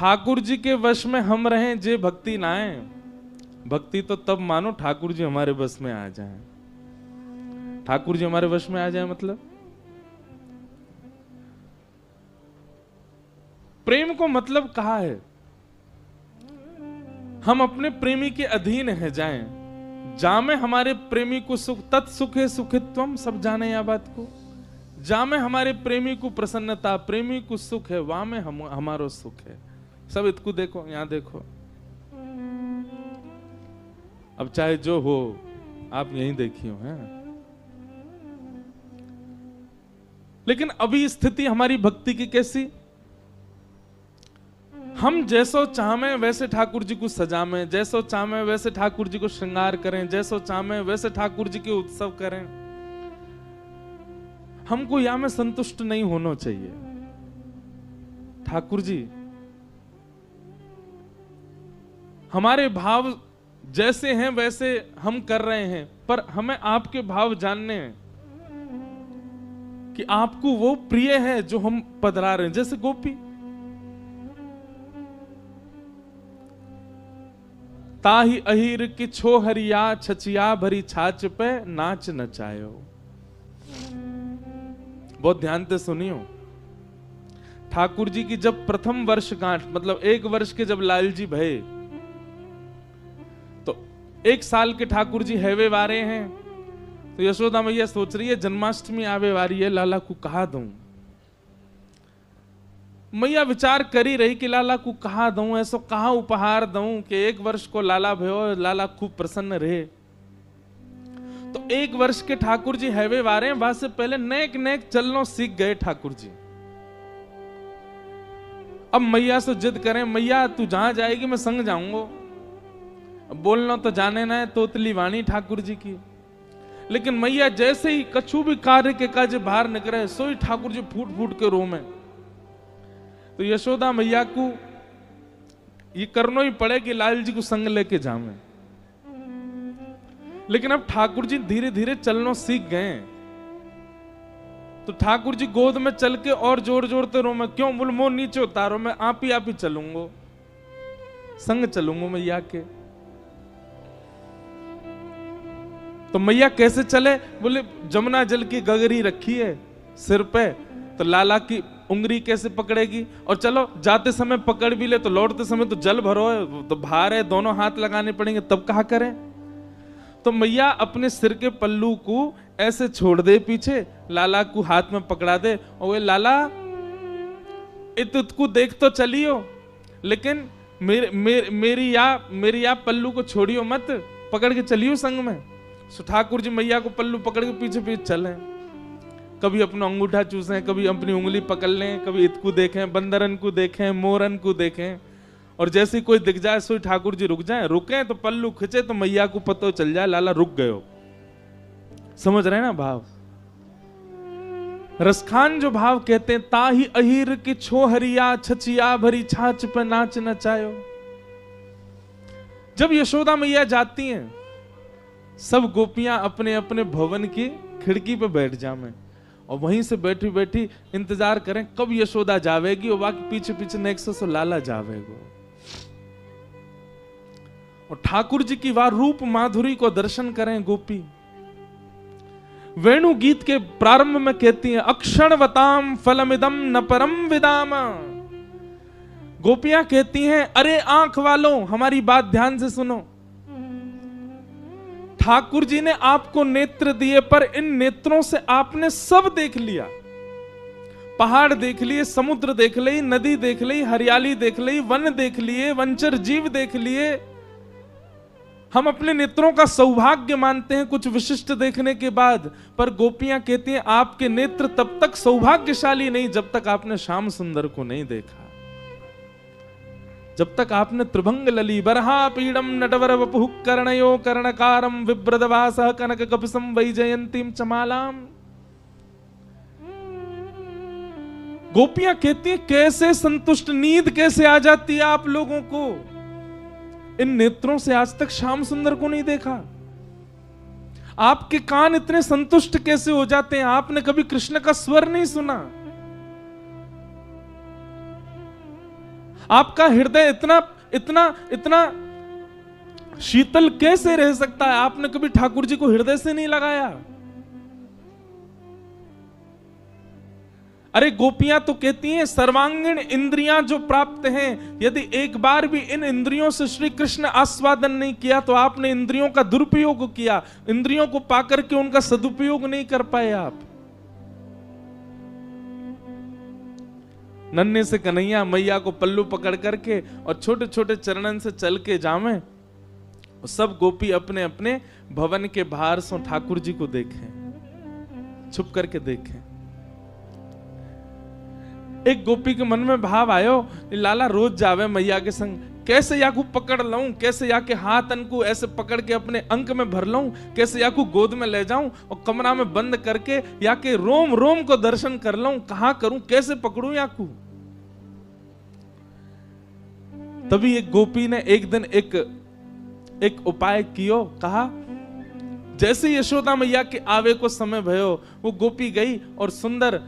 ठाकुर जी के वश में हम रहें जे भक्ति ना आए। भक्ति तो तब मानो ठाकुर जी हमारे वश में आ जाएं। ठाकुर जी हमारे वश में आ जाए मतलब प्रेम को मतलब कहा है हम अपने प्रेमी के अधीन है जाएं। जामे हमारे प्रेमी को सुख तत्सुखे सुखित्वम, सब जाने या बात को। जामे हमारे प्रेमी को प्रसन्नता, प्रेमी को सुख है, वहां में हमारो सुख है। सब इतको देखो, यहां देखो। अब चाहे जो हो आप यहीं देखियो हैं। लेकिन अभी स्थिति हमारी भक्ति की कैसी, हम जैसो चाहमें वैसे ठाकुर जी को सजामें, जैसो चाहमें वैसे ठाकुर जी को श्रृंगार करें, जैसो चाहमें वैसे ठाकुर जी के उत्सव करें। हमको या में संतुष्ट नहीं होना चाहिए। ठाकुर जी हमारे भाव जैसे हैं वैसे हम कर रहे हैं, पर हमें आपके भाव जानने हैं कि आपको वो प्रिय है जो हम पधरा रहे हैं। जैसे गोपी, ताही अहीर की छो हरिया, छचिया भरी छाछ पे नाच नचायो। बहुत ध्यान से सुनियो। ठाकुर जी की जब प्रथम वर्षगांठ, मतलब 1 वर्ष के जब लाल जी भये, तो 1 साल के ठाकुर जी हैवे वारे हैं। तो यशोदा मैया सोच रही है जन्माष्टमी आवे वारी है, लाला को कहा दूं। मैया विचार करी रही कि लाला को कहा दूं, ऐसो कहा उपहार दूं कि 1 वर्ष को लाला भयो, लाला खूब प्रसन्न रहे। तो 1 वर्ष के ठाकुर जी हैवे वारे, वहां से पहले नेक नेक चलनो सीख गए ठाकुर जी। अब मैया से जिद करें, मैया तू जहां जाएगी मैं संग जाऊंगा। बोलना तो जाने ना है तोतली वाणी ठाकुर जी की। लेकिन मैया जैसे ही कछु भी कार्य के काज बाहर निकले, सोई ठाकुर जी फूट फूट के रोमे। तो यशोदा मैया को ये करना ही पड़े कि लाल जी को संग लेके जावे। लेकिन अब ठाकुर जी धीरे धीरे चलना सीख गए। तो ठाकुर जी गोद में चल के और जोर जोरते रो, मैं क्यों बोल मोह नीचे उतारो, मैं आप ही चलूंगा, संग चलूंगा मैया के। तो मैया कैसे चले, बोले जमुना जल की गगरी रखी है सिर पे, तो लाला की उंगली कैसे पकड़ेगी। और चलो जाते समय पकड़ भी ले तो लौटते समय तो जल भरो है, तो भार है, दोनों हाथ लगाने पड़ेंगे, तब कहा करें। तो मैया अपने सिर के पल्लू को ऐसे छोड़ दे पीछे, लाला को हाथ में पकड़ा दे और वे लाला को देख तो चलियो, लेकिन मेरी या पल्लू को छोड़ियो मत, पकड़ के चलियो संग में। सो ठाकुर जी मैया को पल्लू पकड़ के पीछे पीछे चले। कभी अपना अंगूठा चूसें, कभी अपनी उंगली पकड़ लें, कभी इतको देखें, बंदरन को देखें, मोरन को देखें। और जैसे कोई दिख जाए सोई ठाकुर जी रुक जाए, रुके तो पल्लू खिंचे तो मैया को पता चल जाए लाला रुक गयो। समझ रहे ना भाव। रसखान जो भाव कहते हैं, ताही अहीर की छो हरिया, छचिया भरी छाछ पे नाच नचायो। जब यशोदा मैया जाती हैं, सब गोपियां अपने अपने भवन की खिड़की पे बैठ जामें और वहीं से बैठी बैठी इंतजार करें कब यशोदा जावेगी और बाकी पीछे पीछे नेक्सस से लाला जावेगो। और ठाकुर जी की वह रूप माधुरी को दर्शन करें गोपी। वेणु गीत के प्रारंभ में कहती हैं, अक्षणवताम फलमिदम न परम विदाम। गोपियां कहती हैं, अरे आंख वालों हमारी बात ध्यान से सुनो। ठाकुर जी ने आपको नेत्र दिए, पर इन नेत्रों से आपने सब देख लिया। पहाड़ देख लिए, समुद्र देख ली, नदी देख ली, हरियाली देख ली, वन देख लिए, वंचर जीव देख लिए। हम अपने नेत्रों का सौभाग्य मानते हैं कुछ विशिष्ट देखने के बाद, पर गोपियां कहती हैं आपके नेत्र तब तक सौभाग्यशाली नहीं जब तक आपने श्याम सुंदर को नहीं देखा, जब तक आपने त्रिभंग लली बरहा पीड़म नटवर वपुः कर्णयो कर्णकारम विभ्रदवासः कनक कपिसं वैजयंतीम चमालाम। गोपियां कहती हैं कैसे संतुष्ट, नींद कैसे आ जाती है आप लोगों को। इन नेत्रों से आज तक श्याम सुंदर को नहीं देखा। आपके कान इतने संतुष्ट कैसे हो जाते हैं, आपने कभी कृष्ण का स्वर नहीं सुना। आपका हृदय इतना इतना इतना शीतल कैसे रह सकता है? आपने कभी ठाकुर जी को हृदय से नहीं लगाया? अरे गोपियां तो कहती हैं सर्वांगीण इंद्रियां जो प्राप्त हैं, यदि एक बार भी इन इंद्रियों से श्री कृष्ण आस्वादन नहीं किया तो आपने इंद्रियों का दुरुपयोग किया, इंद्रियों को पाकर के उनका सदुपयोग नहीं कर पाए आप। नन्हे से कन्हैया मैया को पल्लू पकड़ करके और छोटे छोटे चरणन से चल के जावे, सब गोपी अपने अपने भवन के बाहर से ठाकुर जी को देखें, छुप करके देखें। एक गोपी के मन में भाव आयो, लाला रोज जावे मैया के संग, कैसे याकू पकड़ लाऊं, कैसे याके हाथ अनकू ऐसे पकड़ के अपने अंक में भर लाऊं, कैसे याकू गोद में ले जाऊं और कमरा में बंद करके याके रोम रोम को दर्शन कर लाऊं, कहां करूं, कैसे पकड़ूं याकू। तभी एक गोपी ने एक दिन एक उपाय कियो, कहा जैसे यशोदा मैया के आवे को समय भयो, वो गोपी गई और सुंदर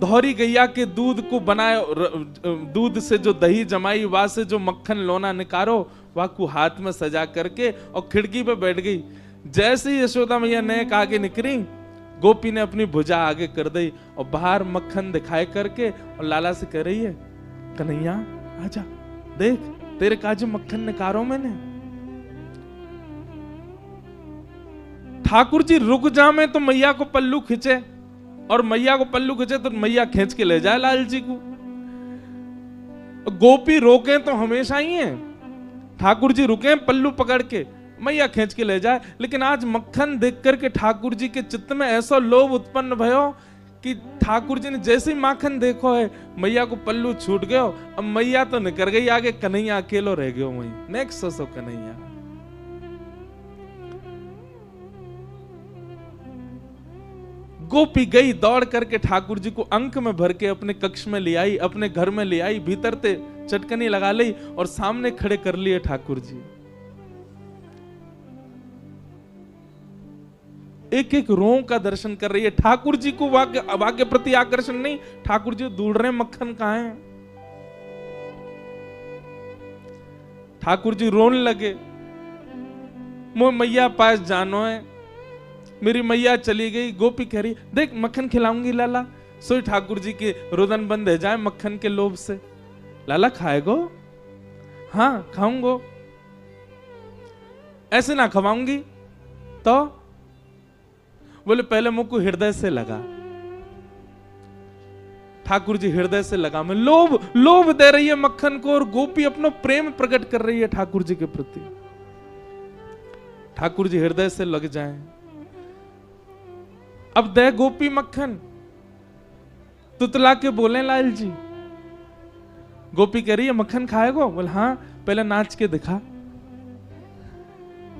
दोहरी गैया के दूध को बनाए, दूध से जो दही जमाई, वहां से जो मक्खन लोना निकारो, वह को हाथ में सजा करके और खिड़की पे बैठ गई। जैसे ही यशोदा मैया नेक आगे निकली, गोपी ने अपनी भुजा आगे कर दी और बाहर मक्खन दिखाए करके और लाला से कह रही है, कन्हैया आजा, देख तेरे काज मक्खन निकारो मैंने। ठाकुर जी रुक जामे तो मैया को पल्लू खींचे, और मैया को पल्लू खींचे तो मैया खींच के ले जाए लाल जी को। गोपी रोके तो हमेशा ही है, ठाकुर जी रुके पल्लू पकड़ के, मैया खींच के ले जाए। लेकिन आज मक्खन देख करके ठाकुर जी के चित्त में ऐसा लोभ उत्पन्न भयो कि ठाकुर जी ने जैसे ही माखन देखो है, मैया को पल्लू छूट गयो, अब मैया तो निकल गई आगे, कन्हैया अकेलो रह गयो वहीं। Next so Kanhaiya. गोपी गई दौड़ करके ठाकुर जी को अंक में भर के अपने कक्ष में ले आई, अपने घर में ले आई, भीतर ते चटकनी लगा ली और सामने खड़े कर लिए ठाकुर जी। एक एक रों का दर्शन कर रही है। ठाकुर जी को वाक्य प्रति आकर्षण नहीं, ठाकुर जी ढूंढ रहे मक्खन कहां है। ठाकुर जी रोने लगे, मोह मैया पास जानो है, मेरी मैया चली गई। गोपी कह रही देख मक्खन खिलाऊंगी लाला। सोई ठाकुर जी के रुदन बंद है जाए मक्खन के लोभ से। लाला खाएगो? हाँ खाऊंगो। ऐसे ना खवाऊंगी तो? बोले पहले मुझको हृदय से लगा। ठाकुर जी हृदय से लगा में लोभ दे रही है मक्खन को, और गोपी अपना प्रेम प्रकट कर रही है ठाकुर जी के प्रति। ठाकुर जी हृदय से लग जाएं। अब दे गोपी मक्खन, तुतला के बोले लाल जी। गोपी कह रही है मक्खन खाएगो? बोले हाँ, पहले नाच के दिखा।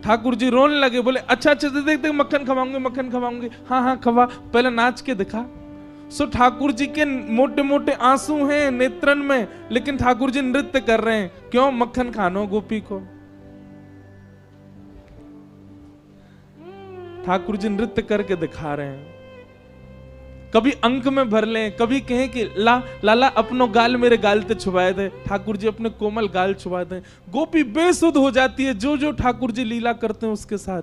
ठाकुर जी रोने लगे, बोले अच्छा अच्छा देख देख मक्खन खवाऊंगी, मक्खन खवाऊंगी। हाँ हाँ खवा, पहले नाच के दिखा। सो ठाकुर जी के मोटे मोटे आंसू हैं नेत्रन में, लेकिन ठाकुर जी नृत्य कर रहे हैं। क्यों? मक्खन खानो गोपी को। ठाकुर जी नृत्य करके दिखा रहे हैं। कभी अंक में भर लें, कभी कहें कि लाला अपनो गाल मेरे गाल ते छुपाए थे, ठाकुर जी अपने कोमल गाल छुपा दे। गोपी बेसुध हो जाती है जो जो ठाकुर जी लीला करते हैं उसके साथ।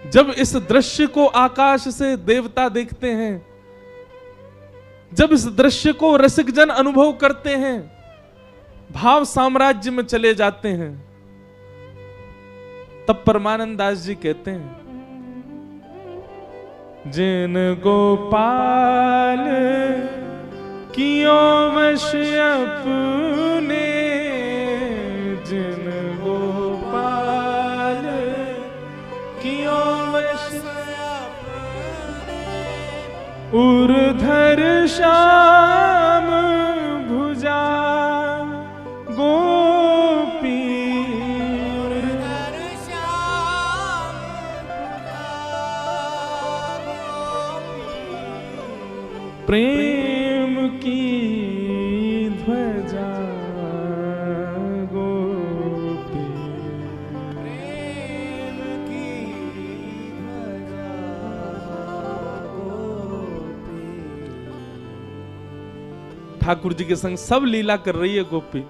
जब इस दृश्य को आकाश से देवता देखते हैं, जब इस दृश्य को रसिक जन अनुभव करते हैं, भाव साम्राज्य में चले जाते हैं, तब परमानंद दास जी कहते हैं, जिन गोपाल कियो वश अपने, जिन गोपाल कियो वश उर्धर श्याम भुजा गोपी, उर्धर श्याम प्रेम की ध्वजा गोपी, प्रेम की ठाकुर जी के संग सब लीला कर रही है गोपी।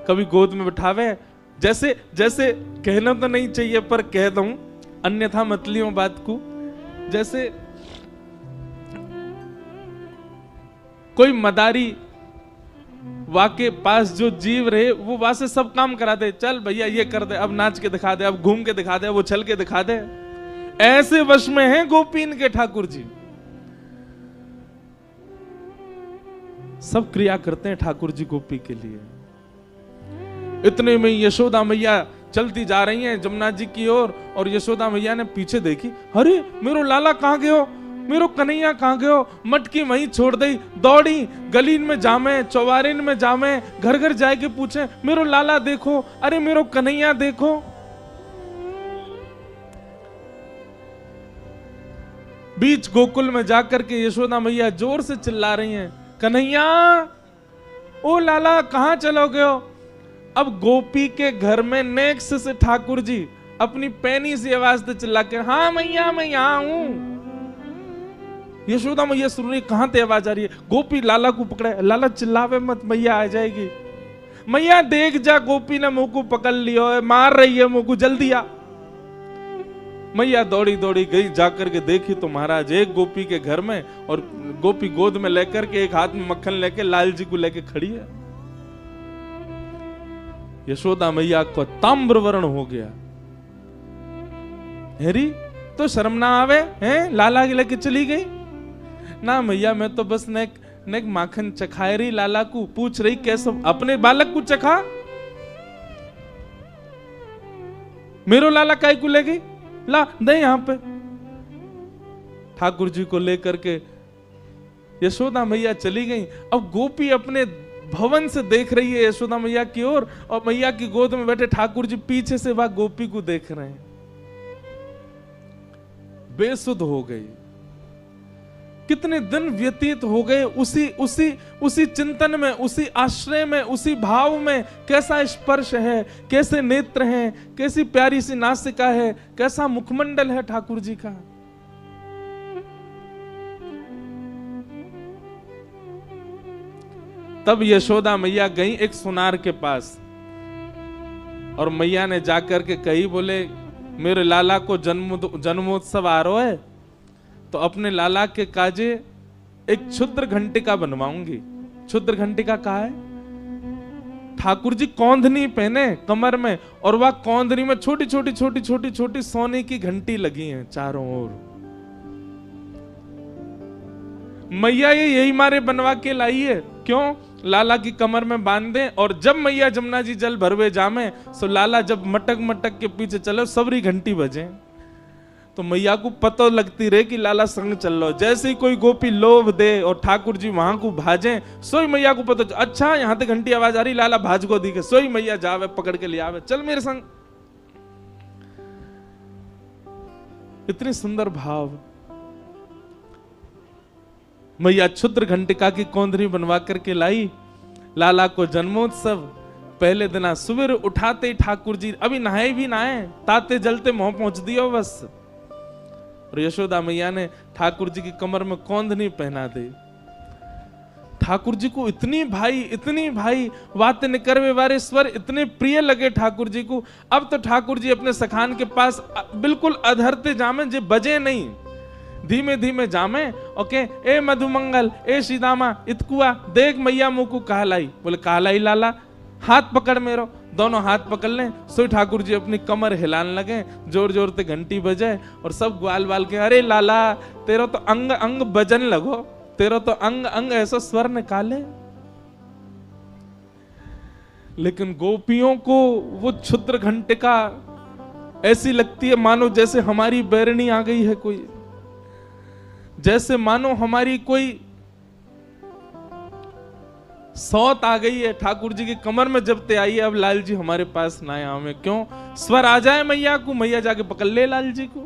कभी गोद में बिठावे, जैसे जैसे कहना तो नहीं चाहिए पर कह दूं, अन्यथा मत लियो बात को। जैसे कोई मदारी वाके पास जो जीव रहे, वो वहां से सब काम करा दे, चल भैया ये कर दे, अब नाच के दिखा दे, अब घूम के दिखा दे, वो चल के दिखा दे। ऐसे वश में हैं गोपीन के ठाकुर जी। सब क्रिया करते हैं ठाकुर जी गोपी के लिए। इतने में यशोदा मैया चलती जा रही हैं जमुना जी की ओर, और यशोदा मैया ने पीछे देखी, अरे मेरो लाला कहाँ गयो, मेरो कन्हैया कहाँ गयो। मटकी वहीं छोड़ दी, दौड़ी गलीन में जामे, चौबारिन में जामे, घर घर जाए के पूछे, मेरो लाला देखो, अरे मेरो कन्हैया देखो। बीच गोकुल में जाकर के यशोदा मैया जोर से चिल्ला रही हैं, कन्हैया ओ लाला कहाँ चलो गयो। अब गोपी के घर में नेक्स्ट से ठाकुर जी अपनी पैनी सी आवाज से चिल्ला के, हाँ मैया मैं यहां हूं। यशोदा मैया सुन रही, कहां ते आवाज आ रही है। गोपी लाला को पकड़े, लाला चिल्लावे मत, मैया आ जाएगी। मैया देख जा, गोपी ने मुंह को पकड़ लियो है, मार रही है मुंह को, जल्दी आ। मैया दौड़ी दौड़ी गई, जाकर के देखी तो महाराज एक गोपी के घर में, और गोपी गोद में लेकर के एक हाथ में मक्खन लेके लाल जी को लेके खड़ी है। यशोदा मैया को ताम्रवर्ण हो गया। हेरी तो शर्म ना आवे हैं, लाला के लेके चली गई ना। मैया मैं तो बस नेक माखन चखाए रही, लाला को पूछ रही कैसे अपने बालक को चखा, मेरो लाला काय को ले गई, ला दे यहां पे। ठाकुर जी को लेकर के यशोदा मैया चली गई। अब गोपी अपने भवन से देख रही है यशोदा मैया की ओर, और मैया की गोद में बैठे ठाकुर जी पीछे से वह गोपी को देख रहे हैं। बेसुध हो गई। कितने दिन व्यतीत हो गए उसी चिंतन में, उसी आश्रय में, उसी भाव में। कैसा स्पर्श है, कैसे नेत्र हैं, कैसी प्यारी सी नासिका है, कैसा मुखमंडल है ठाकुर जी का। तब यशोदा मैया गई एक सुनार के पास, और मैया ने जाकर के कही, बोले मेरे लाला को जन्मोत्सव आ रहा है, तो अपने लाला के काजे एक क्षुद्र घंटिका बनवाऊंगी। क्षुद्र घंटिका कहा है? ठाकुर जी कौंधनी पहने कमर में, और वह कौंधनी में छोटी छोटी छोटी छोटी छोटी सोने की घंटी लगी हैं चारों ओर। मैया ये यही मारे बनवा के लाई है, क्यों? लाला की कमर में बांध दे, और जब मैया जमुना जी जल भरवे जामे, सो लाला जब मटक मटक के पीछे चले, सबरी घंटी बजे, तो मैया को पता लगती रहे कि लाला संग चल लो। जैसे ही कोई गोपी लोभ दे और ठाकुर जी वहां को भाजे, सोई मैया को पता, अच्छा यहां से घंटी आवाज आ रही, लाला भाज को दी के, सोई मैया जावे पकड़ के ले आवे, चल मेरे संग। इतनी सुंदर भाव। मैया क्षुद्र घंटिका की कौंधनी बनवा करके लाई। लाला को जन्मोत्सव पहले दिन सुबह उठाते ठाकुर जी अभी नहाए भी नहाए, ताते जलते मुंह पहुंच दियो बस। और यशोदा मैया ने ठाकुर जी की कमर में कौंधनी पहना दी। ठाकुर जी को इतनी भाई वाते निकरवे वारे स्वर इतने प्रिय लगे ठाकुर जी को। अब तो ठाकुर जी अपने सखान के पास बिल्कुल अधरते जामे, जे बजे नहीं, धीमे धीमे जामे। ओके, ए मधुमंगल, ए सीदामा, इतकुआ देख मैया मुंह को कहलाई। बोले कहलाई लाला, हाथ पकड़ मेरो। दोनों हाथ पकड़ लें, सो ठाकुर जी अपनी कमर हिलाने लगे, जोर जोर से घंटी बजे, और सब ग्वाल बाल के, अरे लाला तेरा तो अंग अंग बजन लगो, तेरा तो अंग अंग ऐसा स्वर निकाले। लेकिन गोपियों को वो क्षुद्र घंटिका ऐसी लगती है मानो जैसे हमारी बैरनी आ गई है कोई, जैसे मानो हमारी कोई सौत आ गई है। ठाकुर जी की कमर में जब ते आई है, अब लाल जी हमारे पास ना आए हमें, क्यों? स्वर आ जाए मैया को, मैया जाके पकड़ ले लाल जी को।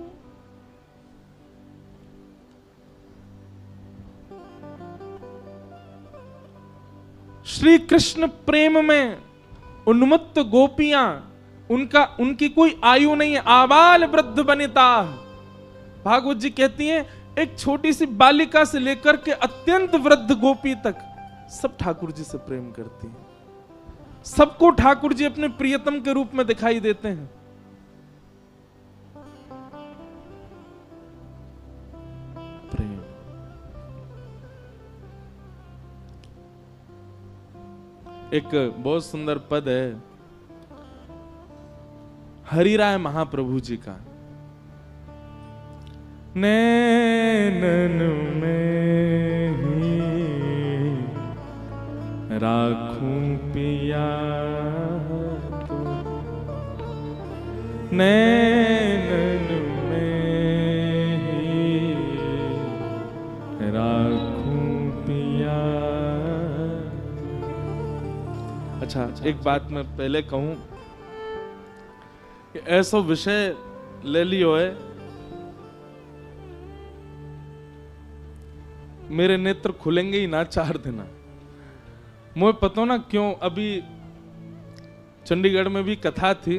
श्री कृष्ण प्रेम में उन्मत्त गोपियां, उनकी कोई आयु नहीं है, आबाल वृद्ध वनिता। भागवत जी कहती हैं एक छोटी सी बालिका से लेकर के अत्यंत वृद्ध गोपी तक सब ठाकुर जी से प्रेम करती हैं। सबको ठाकुर जी अपने प्रियतम के रूप में दिखाई देते हैं। प्रेम। एक बहुत सुंदर पद है हरिराय महाप्रभु जी का। नैनन में ही राखूं पिया तो, नैनन में ही राखूं पिया। अच्छा, एक बात मैं पहले कहूं कि ऐसा विषय ले लियो है, मेरे नेत्र खुलेंगे ही ना 4 दिन। मुझे पता ना क्यों, अभी चंडीगढ़ में भी कथा थी,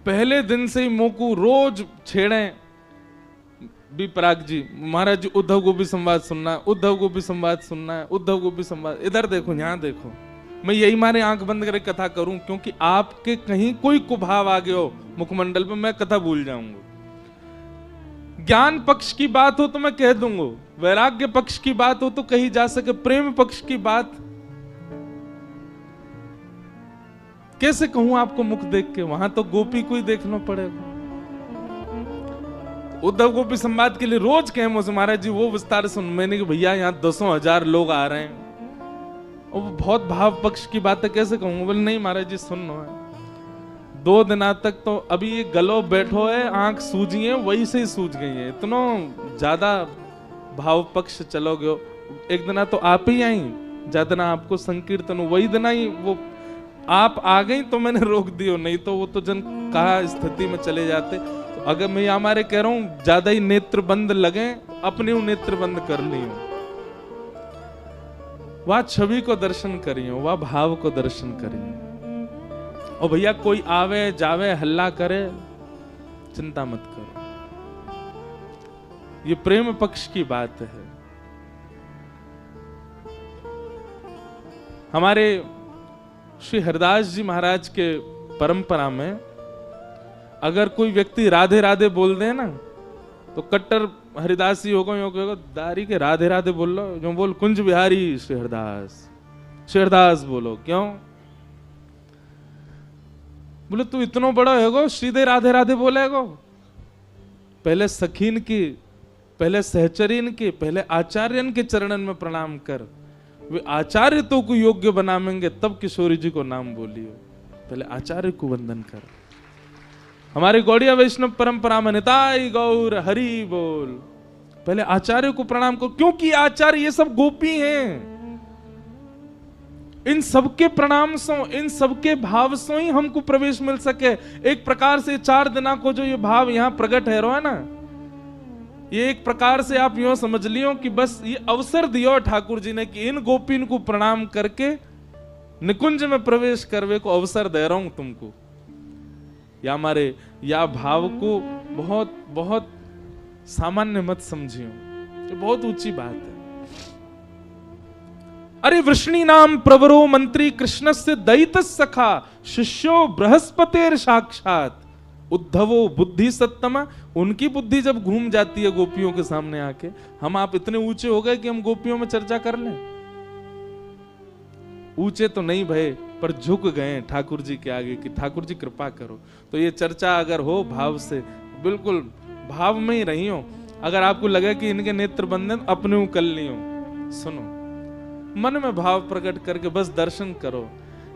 पहले दिन से ही मोकू रोज छेड़े भी पराग जी, महाराज जी उद्धव को भी संवाद सुनना है, उद्धव को भी संवाद सुनना है, उद्धव को भी संवाद, इधर देखो यहां देखो। मैं यही मारे आंख बंद करके कथा करूं, क्योंकि आपके कहीं कोई कुभाव आ गया हो मुखमंडल पे, मैं कथा भूल जाऊंगा। ज्ञान पक्ष की बात हो तो मैं कह दूंगा, वैराग्य पक्ष की बात हो तो कही जा सके, प्रेम पक्ष की बात कैसे कहूं आपको मुख देख के? वहां तो गोपी को ही देखना पड़ेगा। उद्धव गोपी संवाद के लिए रोज कहे मुझसे, महाराज जी वो विस्तार सुन। मैंने कि भैया यहाँ 10,000 लोग आ रहे हैं और बहुत भाव पक्ष की बात है, कैसे कहूंगा? बोले नहीं महाराज जी सुनो है। 2 दिना तक तो अभी ये गलो बैठो है, आंख सूजी है, वही से ही सूझ गई है, इतना ज्यादा भाव पक्ष चलोगे। एक दिना तो आप ही आई, ज्यादा आपको संकीर्तन, वही दिना ही वो आप आ गई तो मैंने रोक दियो, नहीं तो वो तो जन कहा स्थिति में चले जाते। तो अगर मैं हमारे कह रहा हूं ज्यादा ही नेत्र बंद लगे, अपने नेत्र बंद कर लियो, वह छवि को दर्शन करियो, वह भाव को दर्शन करियो। और भैया कोई आवे जावे हल्ला करे, चिंता मत करो, ये प्रेम पक्ष की बात है। हमारे श्री हरिदास जी महाराज के परंपरा में अगर कोई व्यक्ति राधे राधे बोल दे ना, तो कट्टर हरिदासी होगा, दारी के राधे राधे बोल लो, जो बोल कुंज बिहारी श्री हरिदास बोलो। क्यों? बोले तू इतना बड़ा होगो, सीधे राधे राधे बोलेगो? पहले सखीन की, पहले सहचरीन की, पहले आचार्यन के चरणन में प्रणाम कर, वे आचार्य तो को योग्य बनाएंगे तब किशोरी जी को नाम बोलियो। पहले आचार्य को वंदन कर। हमारी गौड़िया वैष्णव परंपरा में निताई गौर हरि बोल, पहले आचार्य को प्रणाम करो, क्योंकि आचार्य ये सब गोपी हैं। इन सबके प्रणाम से, इन सबके भाव से ही हमको प्रवेश मिल सके। एक प्रकार से 4 दिना को जो ये भाव यहाँ प्रकट है रो है ना, ये एक प्रकार से आप यूं समझ लियो कि बस ये अवसर दियो ठाकुर जी ने कि इन गोपीन को प्रणाम करके निकुंज में प्रवेश करवे को अवसर दे रहा हूं तुमको। या हमारे या भाव को बहुत बहुत सामान्य मत समझियो, ये बहुत ऊंची बात है। अरे वृष्णि नाम प्रवरो मंत्री कृष्णस्य दयित सखा शिष्यो बृहस्पतेर साक्षात उद्धवो बुद्धि सत्तमा। उनकी बुद्धि जब घूम जाती है गोपियों के सामने आके, हम आप इतने ऊंचे हो गए कि हम गोपियों में चर्चा कर लें? ऊंचे तो नहीं भय, पर झुक गए ठाकुर जी के आगे कि ठाकुर जी कृपा करो। तो ये चर्चा अगर हो भाव से, बिल्कुल भाव में ही रही हो। अगर आपको लगे कि इनके नेत्र बंद हैं, अपने कर लियो, सुनो, मन में भाव प्रकट करके बस दर्शन करो।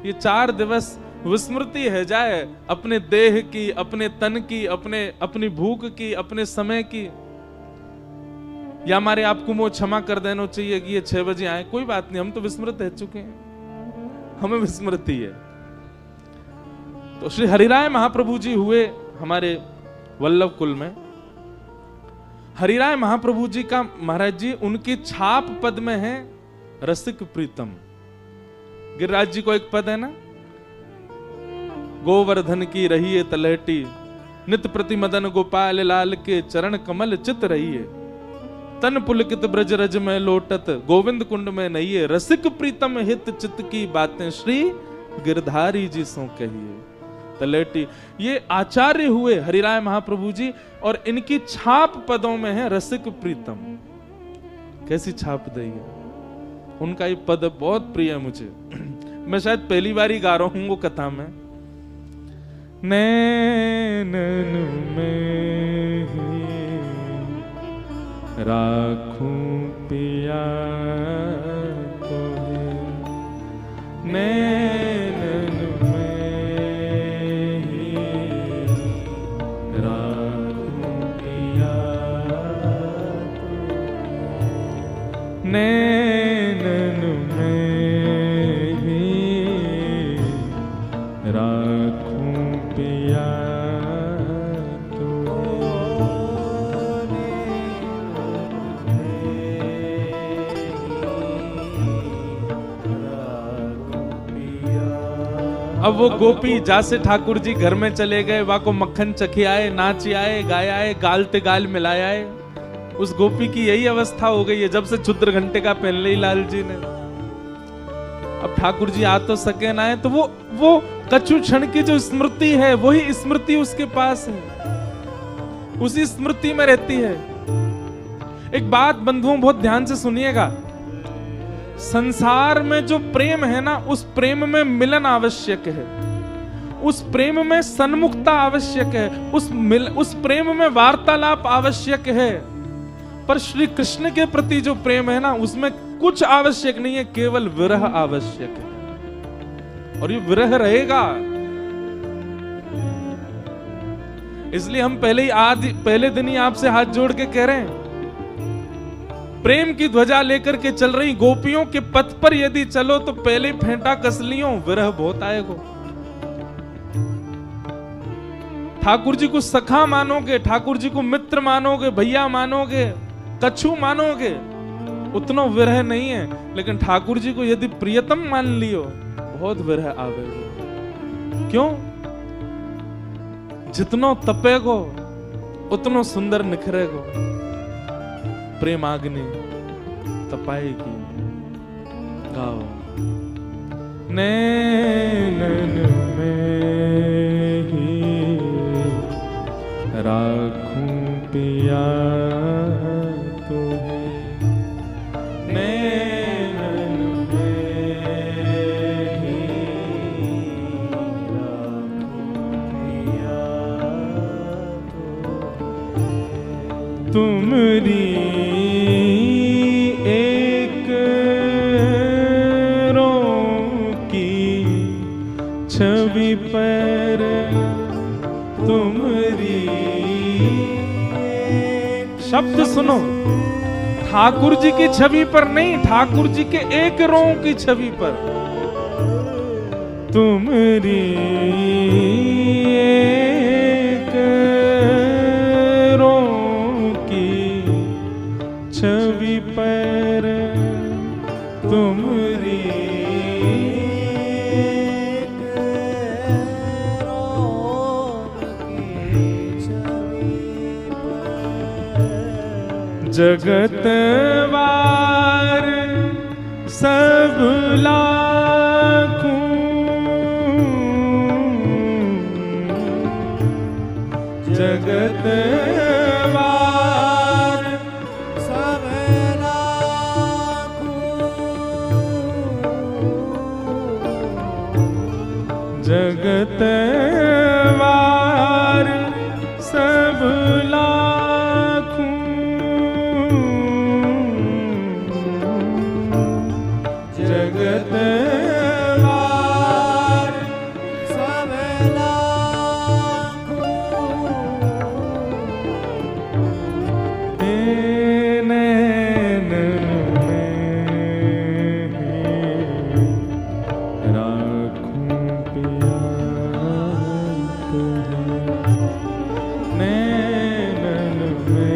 ये 4 दिवस विस्मृति है जाए अपने देह की, अपने तन की, अपनी भूख की, अपने समय की। या हमारे आपको वो क्षमा कर देना चाहिए कि ये 6 बजे आए, कोई बात नहीं, हम तो विस्मृत रह चुके हैं, हमें विस्मृति है। तो श्री हरिराय महाप्रभु जी हुए हमारे वल्लभ कुल में। हरिराय महाप्रभु जी का महाराज जी उनकी छाप पद में है रसिक प्रीतम। गिरिराज जी को एक पद है ना, गोवर्धन की रही है तलहटी, नित प्रति मदन गोपाल लाल के चरण कमल चित रही है। तन पुलकित ब्रज रज में लोटत, गोविंद कुंड में नहिए, रसिक प्रीतम हित चित की बातें श्री गिरधारी जी सो कहिए। तलेटी ये आचार्य हुए हरिराय महाप्रभु जी, और इनकी छाप पदों में है रसिक प्रीतम। कैसी छाप दी है, उनका ये पद बहुत प्रिय है मुझे। मैं शायद पहली बार ही गा रहा हूं वो कथा में। नैनन में राखूं पिया तोहे, नैनन में राखूं पिया तोहे, नैनन में राखूं पिया। अब वो गोपी जैसे ठाकुर जी घर में चले गए, वहां को मक्खन चखी आए, नाच आए, गाय आए, गाल ते गाल मिलाए आए। उस गोपी की यही अवस्था हो गई है जब से क्षुद्र घंटे का पहन ली लाल जी ने। अब ठाकुर जी आ तो सके ना है, तो वो कछु क्षण की जो स्मृति है वही स्मृति उसके पास है, उसी स्मृति में रहती है। एक बात बंधुओं बहुत ध्यान से सुनिएगा, संसार में जो प्रेम है ना, उस प्रेम में मिलन आवश्यक है, उस प्रेम में सन्मुखता आवश्यक है, उस प्रेम में वार्तालाप आवश्यक है। पर श्री कृष्ण के प्रति जो प्रेम है ना, उसमें कुछ आवश्यक नहीं है, केवल विरह आवश्यक है, और ये विरह रहेगा। इसलिए हम पहले दिन ही आपसे हाथ जोड़ के कह रहे हैं, प्रेम की ध्वजा लेकर के चल रही गोपियों के पथ पर यदि चलो तो पहले फेंटा कसलियों, विरह बहुत आएगा। ठाकुर जी को सखा मानोगे, ठाकुर जी को मित्र मानोगे, भैया मानोगे, कछु मानोगे, उतना विरह नहीं है। लेकिन ठाकुर जी को यदि प्रियतम मान लियो, बहुत विरह आवेगा। क्यों? जितनो तपेगो उतनो सुंदर निखरेगो, प्रेमाग्नि तपाएगी। गाओ। नैनन में ही राखूं पिया तोहे, नैनन में ही राखूं पिया तोहे, तुमरी छवि पर, तुमरी शब्द सुनो, ठाकुर जी की छवि पर नहीं, ठाकुर जी के एक रों की छवि पर, तुमरी एक रों की छवि पर, तुमरी जगतवार सब लाखों, जगतवार सब लाखों, जगतवार सब लाखों, जगतवार सब लाखों, नैनन में राखूं पिया तोहे, नैनन में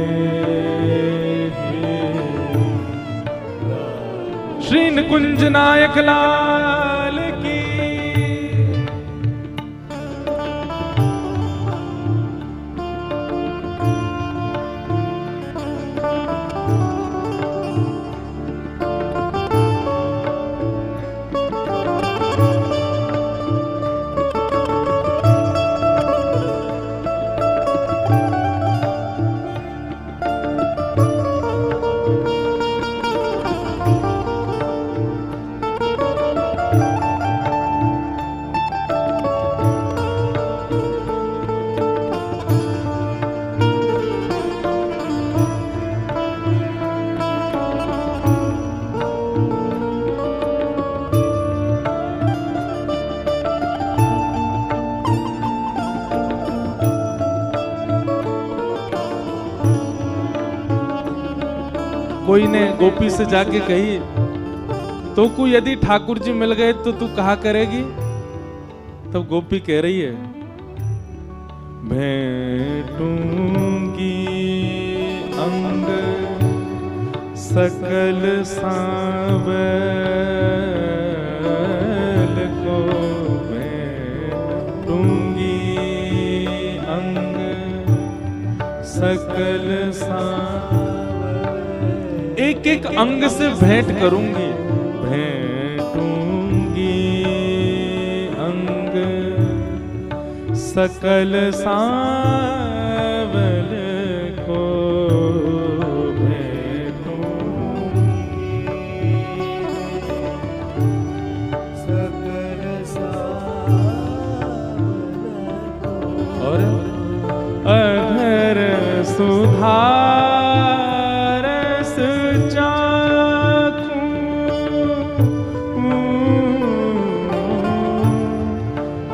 श्री निकुंज नायक लाल की। कोई ने गोपी से जाके कही, तो को यदि ठाकुर जी मिल गए तो तू कहा करेगी? तब गोपी कह रही है, भेंटूंगी अंग सकल सांवल को, भेंटूंगी अंग सकल सांवल, एक एक अंग से भेंट करूंगी, भेंटूंगी अंग सकल सांवल को, भेंटूंगी सकल सांवल को। और अधर सुधा रस चाखूं,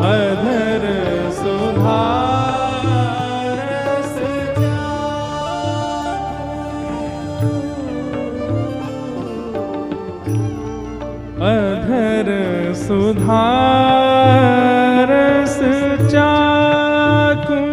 अधर सुधा रस चाखूं, अधर सुधा रस चाखूं,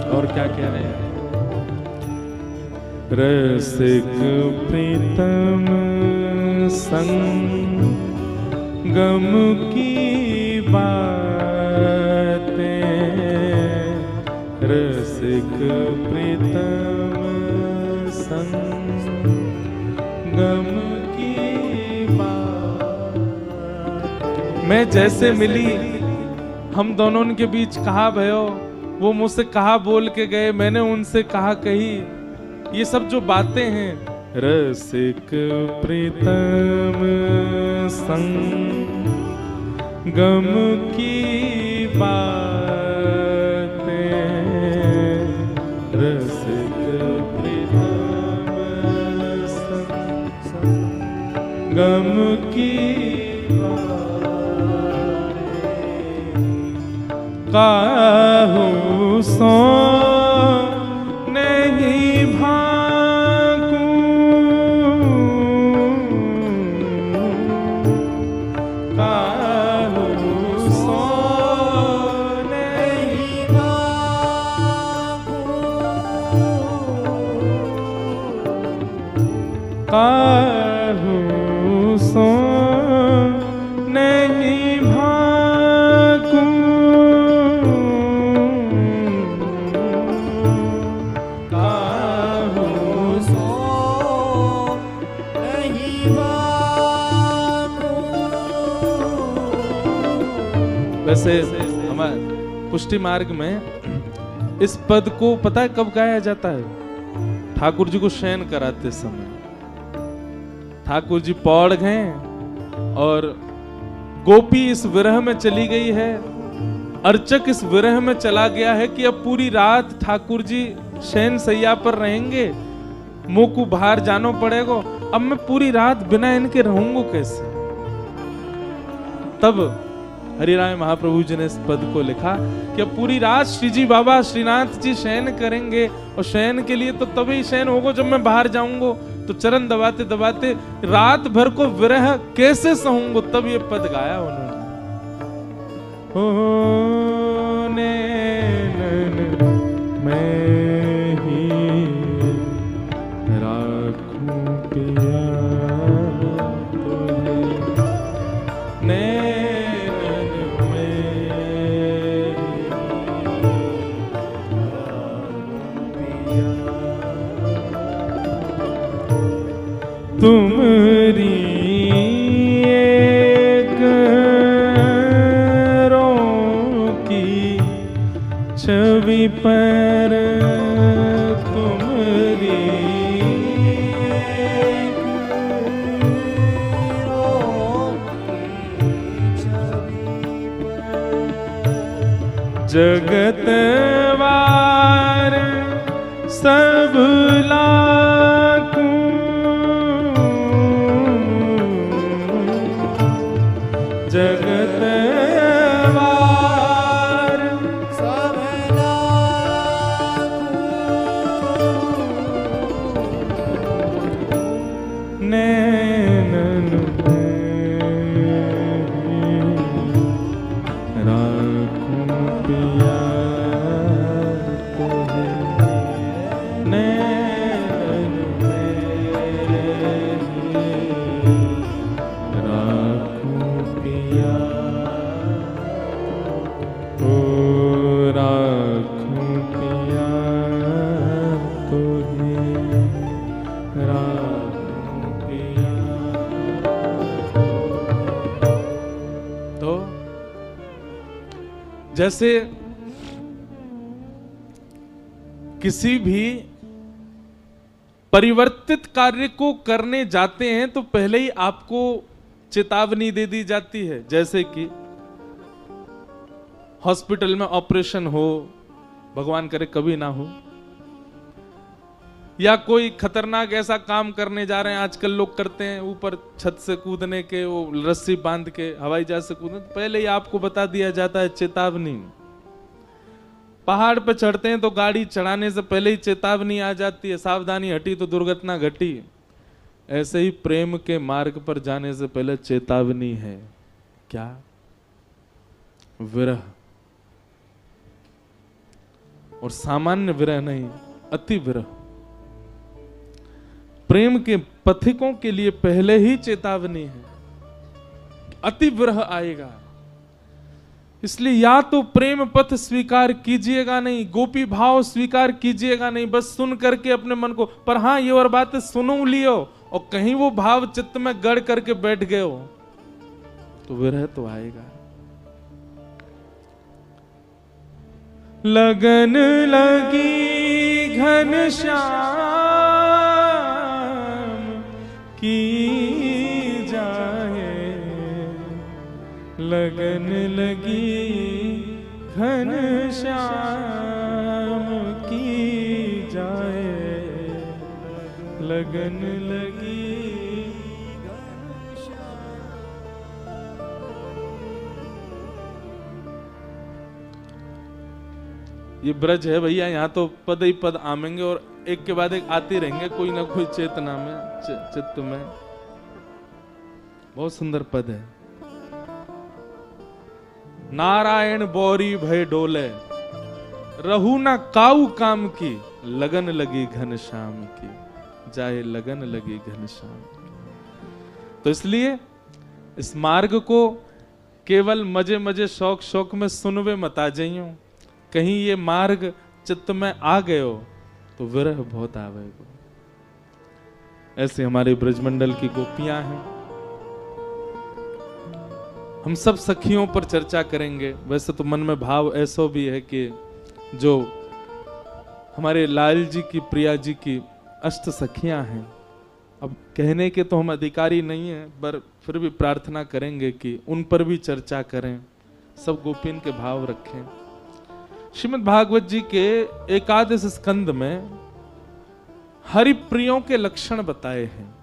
और क्या कह रहे हैं? रसिक प्रीतम संगम की बातें, रसिक प्रीतम संगम की बातें। मैं जैसे मिली, हम दोनों के बीच कहा भयो, वो मुझसे कहा बोल के गए, मैंने उनसे कहा कही। ये सब जो बातें हैं, रसिक प्रीतम संगम की बातें, रसिक प्रीतम संगम की काहू सो नहीं भाकूं, काहू सो नहीं भाकूं, काहू सो नहीं भाकूं, वैसे हमारे पुष्टि मार्ग में इस पद को पता है कब गाया जाता है? ठाकुर जी को शयन कराते समय। ठाकुर जी पौड़ गए और गोपी इस विरह में चली गई है, अर्चक इस विरह में चला गया है कि अब पूरी रात ठाकुर जी शयन सैया पर रहेंगे, मुंह को बाहर जानो पड़ेगा, अब मैं पूरी रात बिना इनके रहूंगा कैसे? तब हरिराय महाप्रभु जी ने इस पद को लिखा कि अब पूरी रात श्री जी बाबा श्रीनाथ जी शयन करेंगे, और शयन के लिए तो तभी शयन होगा जब मैं बाहर जाऊंगा। तो चरण दबाते दबाते रात भर को विरह कैसे सहूंगा, तब ये पद गाया उन्होंने। मैं ही राखूं पिया तुम्हें, तुमरी एक की छवि पर तुमरी जगतवार सब लाखों जगतवार सब लाखों नैनन राखूं पिया जैसे किसी भी परिवर्तित कार्य को करने जाते हैं तो पहले ही आपको चेतावनी दे दी जाती है। जैसे कि हॉस्पिटल में ऑपरेशन हो, भगवान करे कभी ना हो, या कोई खतरनाक ऐसा काम करने जा रहे हैं, आजकल लोग करते हैं ऊपर छत से कूदने के, वो रस्सी बांध के हवाई जहाज से कूदने, तो पहले ही आपको बता दिया जाता है चेतावनी। पहाड़ पर चढ़ते हैं तो गाड़ी चढ़ाने से पहले ही चेतावनी आ जाती है, सावधानी हटी तो दुर्घटना घटी। ऐसे ही प्रेम के मार्ग पर जाने से पहले चेतावनी है। क्या? विरह। और सामान्य विरह नहीं, अति विरह। प्रेम के पथिकों के लिए पहले ही चेतावनी है, अति विरह आएगा। इसलिए या तो प्रेम पथ स्वीकार कीजिएगा नहीं, गोपी भाव स्वीकार कीजिएगा नहीं, बस सुन करके अपने मन को। पर हाँ, ये और बात सुनो लियो और कहीं वो भाव चित्त में गढ़ करके बैठ गए हो तो विरह तो आएगा। लगन लगी घनश्याम की जाए, लगन लगी घनश्याम की जाए, लगन लगी। ये ब्रज है भैया, यहाँ तो पद ही पद आमेंगे और एक के बाद एक आते रहेंगे, कोई ना कोई चेतना में, चित्त में। बहुत सुंदर पद है। नारायण बौरी भय डोले, रहू ना काऊ काम की, लगन लगी घनश्याम की जाए, लगन लगी घनश्याम की। तो इसलिए इस मार्ग को केवल मजे मजे शौक शौक में सुनवे मत आ जाइयो, कहीं ये मार्ग चित्त में आ गए हो तो विरह बहुत आवेगा। ऐसे हमारे ब्रजमंडल की गोपियां हैं। हम सब सखियों पर चर्चा करेंगे। वैसे तो मन में भाव ऐसा भी है कि जो हमारे लाल जी की, प्रिया जी की अष्ट सखियां हैं, अब कहने के तो हम अधिकारी नहीं हैं, पर फिर भी प्रार्थना करेंगे कि उन पर भी चर्चा करें, सब गोपिन के भाव रखें। श्रीमद् भागवत जी के एकादश स्कंद में हरिप्रियों के लक्षण बताए हैं।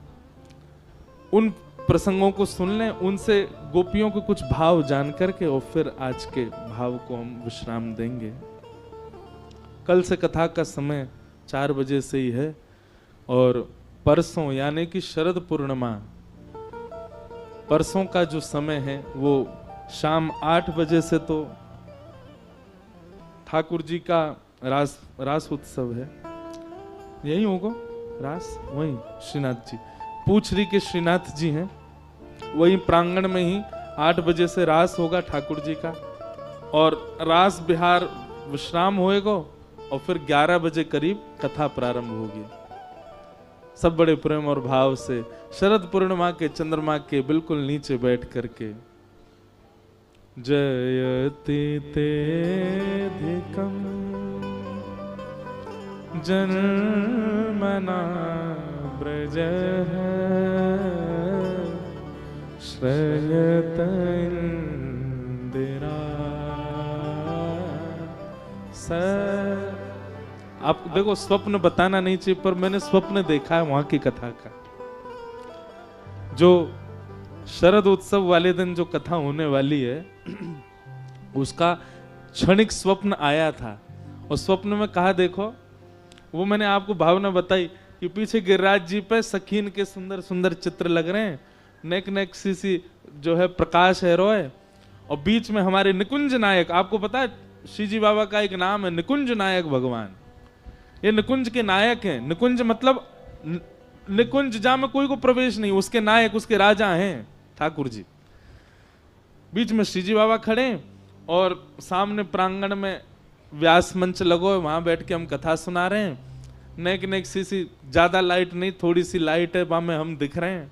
उन प्रसंगों को सुन लें, उनसे गोपियों के कुछ भाव जान करके और फिर आज के भाव को हम विश्राम देंगे। कल से कथा का समय 4 बजे से ही है और परसों यानी कि शरद पूर्णिमा, परसों का जो समय है वो शाम 8 बजे से तो ठाकुर जी का रास उत्सव है। यही होगा रास, वही श्रीनाथ जी, पूछरी के श्रीनाथ जी हैं, वही प्रांगण में ही 8 बजे से रास होगा ठाकुर जी का, और रास बिहार विश्राम होएगा और फिर 11 बजे करीब कथा प्रारंभ होगी। सब बड़े प्रेम और भाव से शरद पूर्णिमा के चंद्रमा के बिल्कुल नीचे बैठ करके जयति तेधिकं जन्मना ब्रजः श्रयत इंदिरा। आप देखो, स्वप्न बताना नहीं चाहिए, पर मैंने स्वप्न देखा है वहां की कथा का। जो शरद उत्सव वाले दिन जो कथा होने वाली है उसका क्षणिक स्वप्न आया था। और स्वप्न में कहा, देखो वो मैंने आपको भावना बताई कि पीछे गिरिराज जी पे सखीन के सुंदर सुंदर चित्र लग रहे हैं, नेक नेक सी जो है प्रकाश है रोय, और बीच में हमारे निकुंज नायक। आपको पता है श्रीजी बाबा का एक नाम है निकुंज नायक भगवान। ये निकुंज के नायक हैं। निकुंज मतलब निकुंज जहां में कोई को प्रवेश नहीं, उसके नायक, उसके राजा हैं ठाकुर जी। बीच में श्रीजी बाबा खड़े और सामने प्रांगण में व्यास मंच लगो है, वहां बैठ के हम कथा सुना रहे हैं। नेक नेक सी ज्यादा लाइट नहीं, थोड़ी सी लाइट है, वहां में हम दिख रहे हैं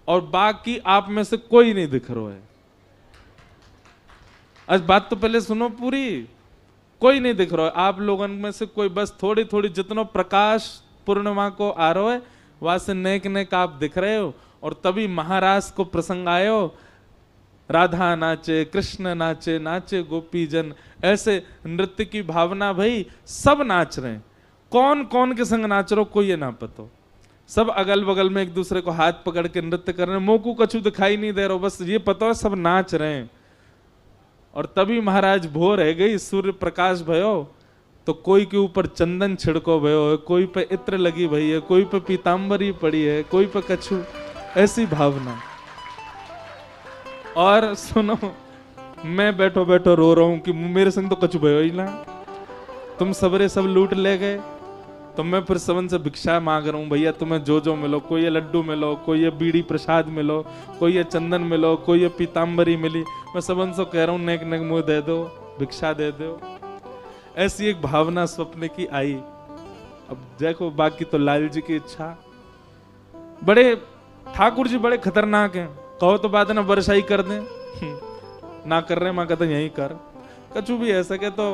और बाकी आप में से कोई नहीं दिख रहा है। आज बात तो पहले सुनो पूरी। कोई नहीं दिख रहा है आप लोगों में से कोई, बस थोड़ी थोड़ी जितना प्रकाश पूर्णिमा को आ रहा है वहां से नेक नेक आप दिख रहे हो। और तभी महाराज को प्रसंग आयो, राधा नाचे, कृष्ण नाचे, नाचे गोपी जन, ऐसे नृत्य की भावना। भाई सब नाच रहे हैं, कौन कौन के संग नाच रहे हो कोई ये ना पता। सब अगल बगल में एक दूसरे को हाथ पकड़ के नृत्य कर रहे हैं, मोकू कछु दिखाई नहीं दे रहा, बस ये पता है सब नाच रहे हैं। और तभी महाराज भो रह गई, सूर्य प्रकाश भयो तो कोई के ऊपर चंदन छिड़को भयो है, कोई पे इत्र लगी भई है, कोई पे पीतांबरी पड़ी है, कोई पे कछु, ऐसी भावना। और सुनो, मैं बैठो बैठो रो रहा हूं कि मेरे संग तो कछु भयो ही ना, तुम सबरे सब लूट ले गए। तो मैं फिर सबन से भिक्षा मांग रहा हूँ, भैया तुम्हें जो जो मिलो, कोई ये लड्डू मिलो, कोई ये बीड़ी प्रसाद मिलो, कोई ये चंदन मिलो, कोई ये पीतांबरी मिली, मैं सबन से कह रहा हूँ नेक नेक मुँह दे दो, भिक्षा दे दो। ऐसी एक भावना स्वप्न की आई। अब देखो बाकी तो लाल जी की इच्छा। बड़े ठाकुर जी बड़े खतरनाक हैं, कहो तो बात है ना वर्षा ही कर दें, ना कर रहे माँ कहते यही कर, कछु भी ऐसा के तो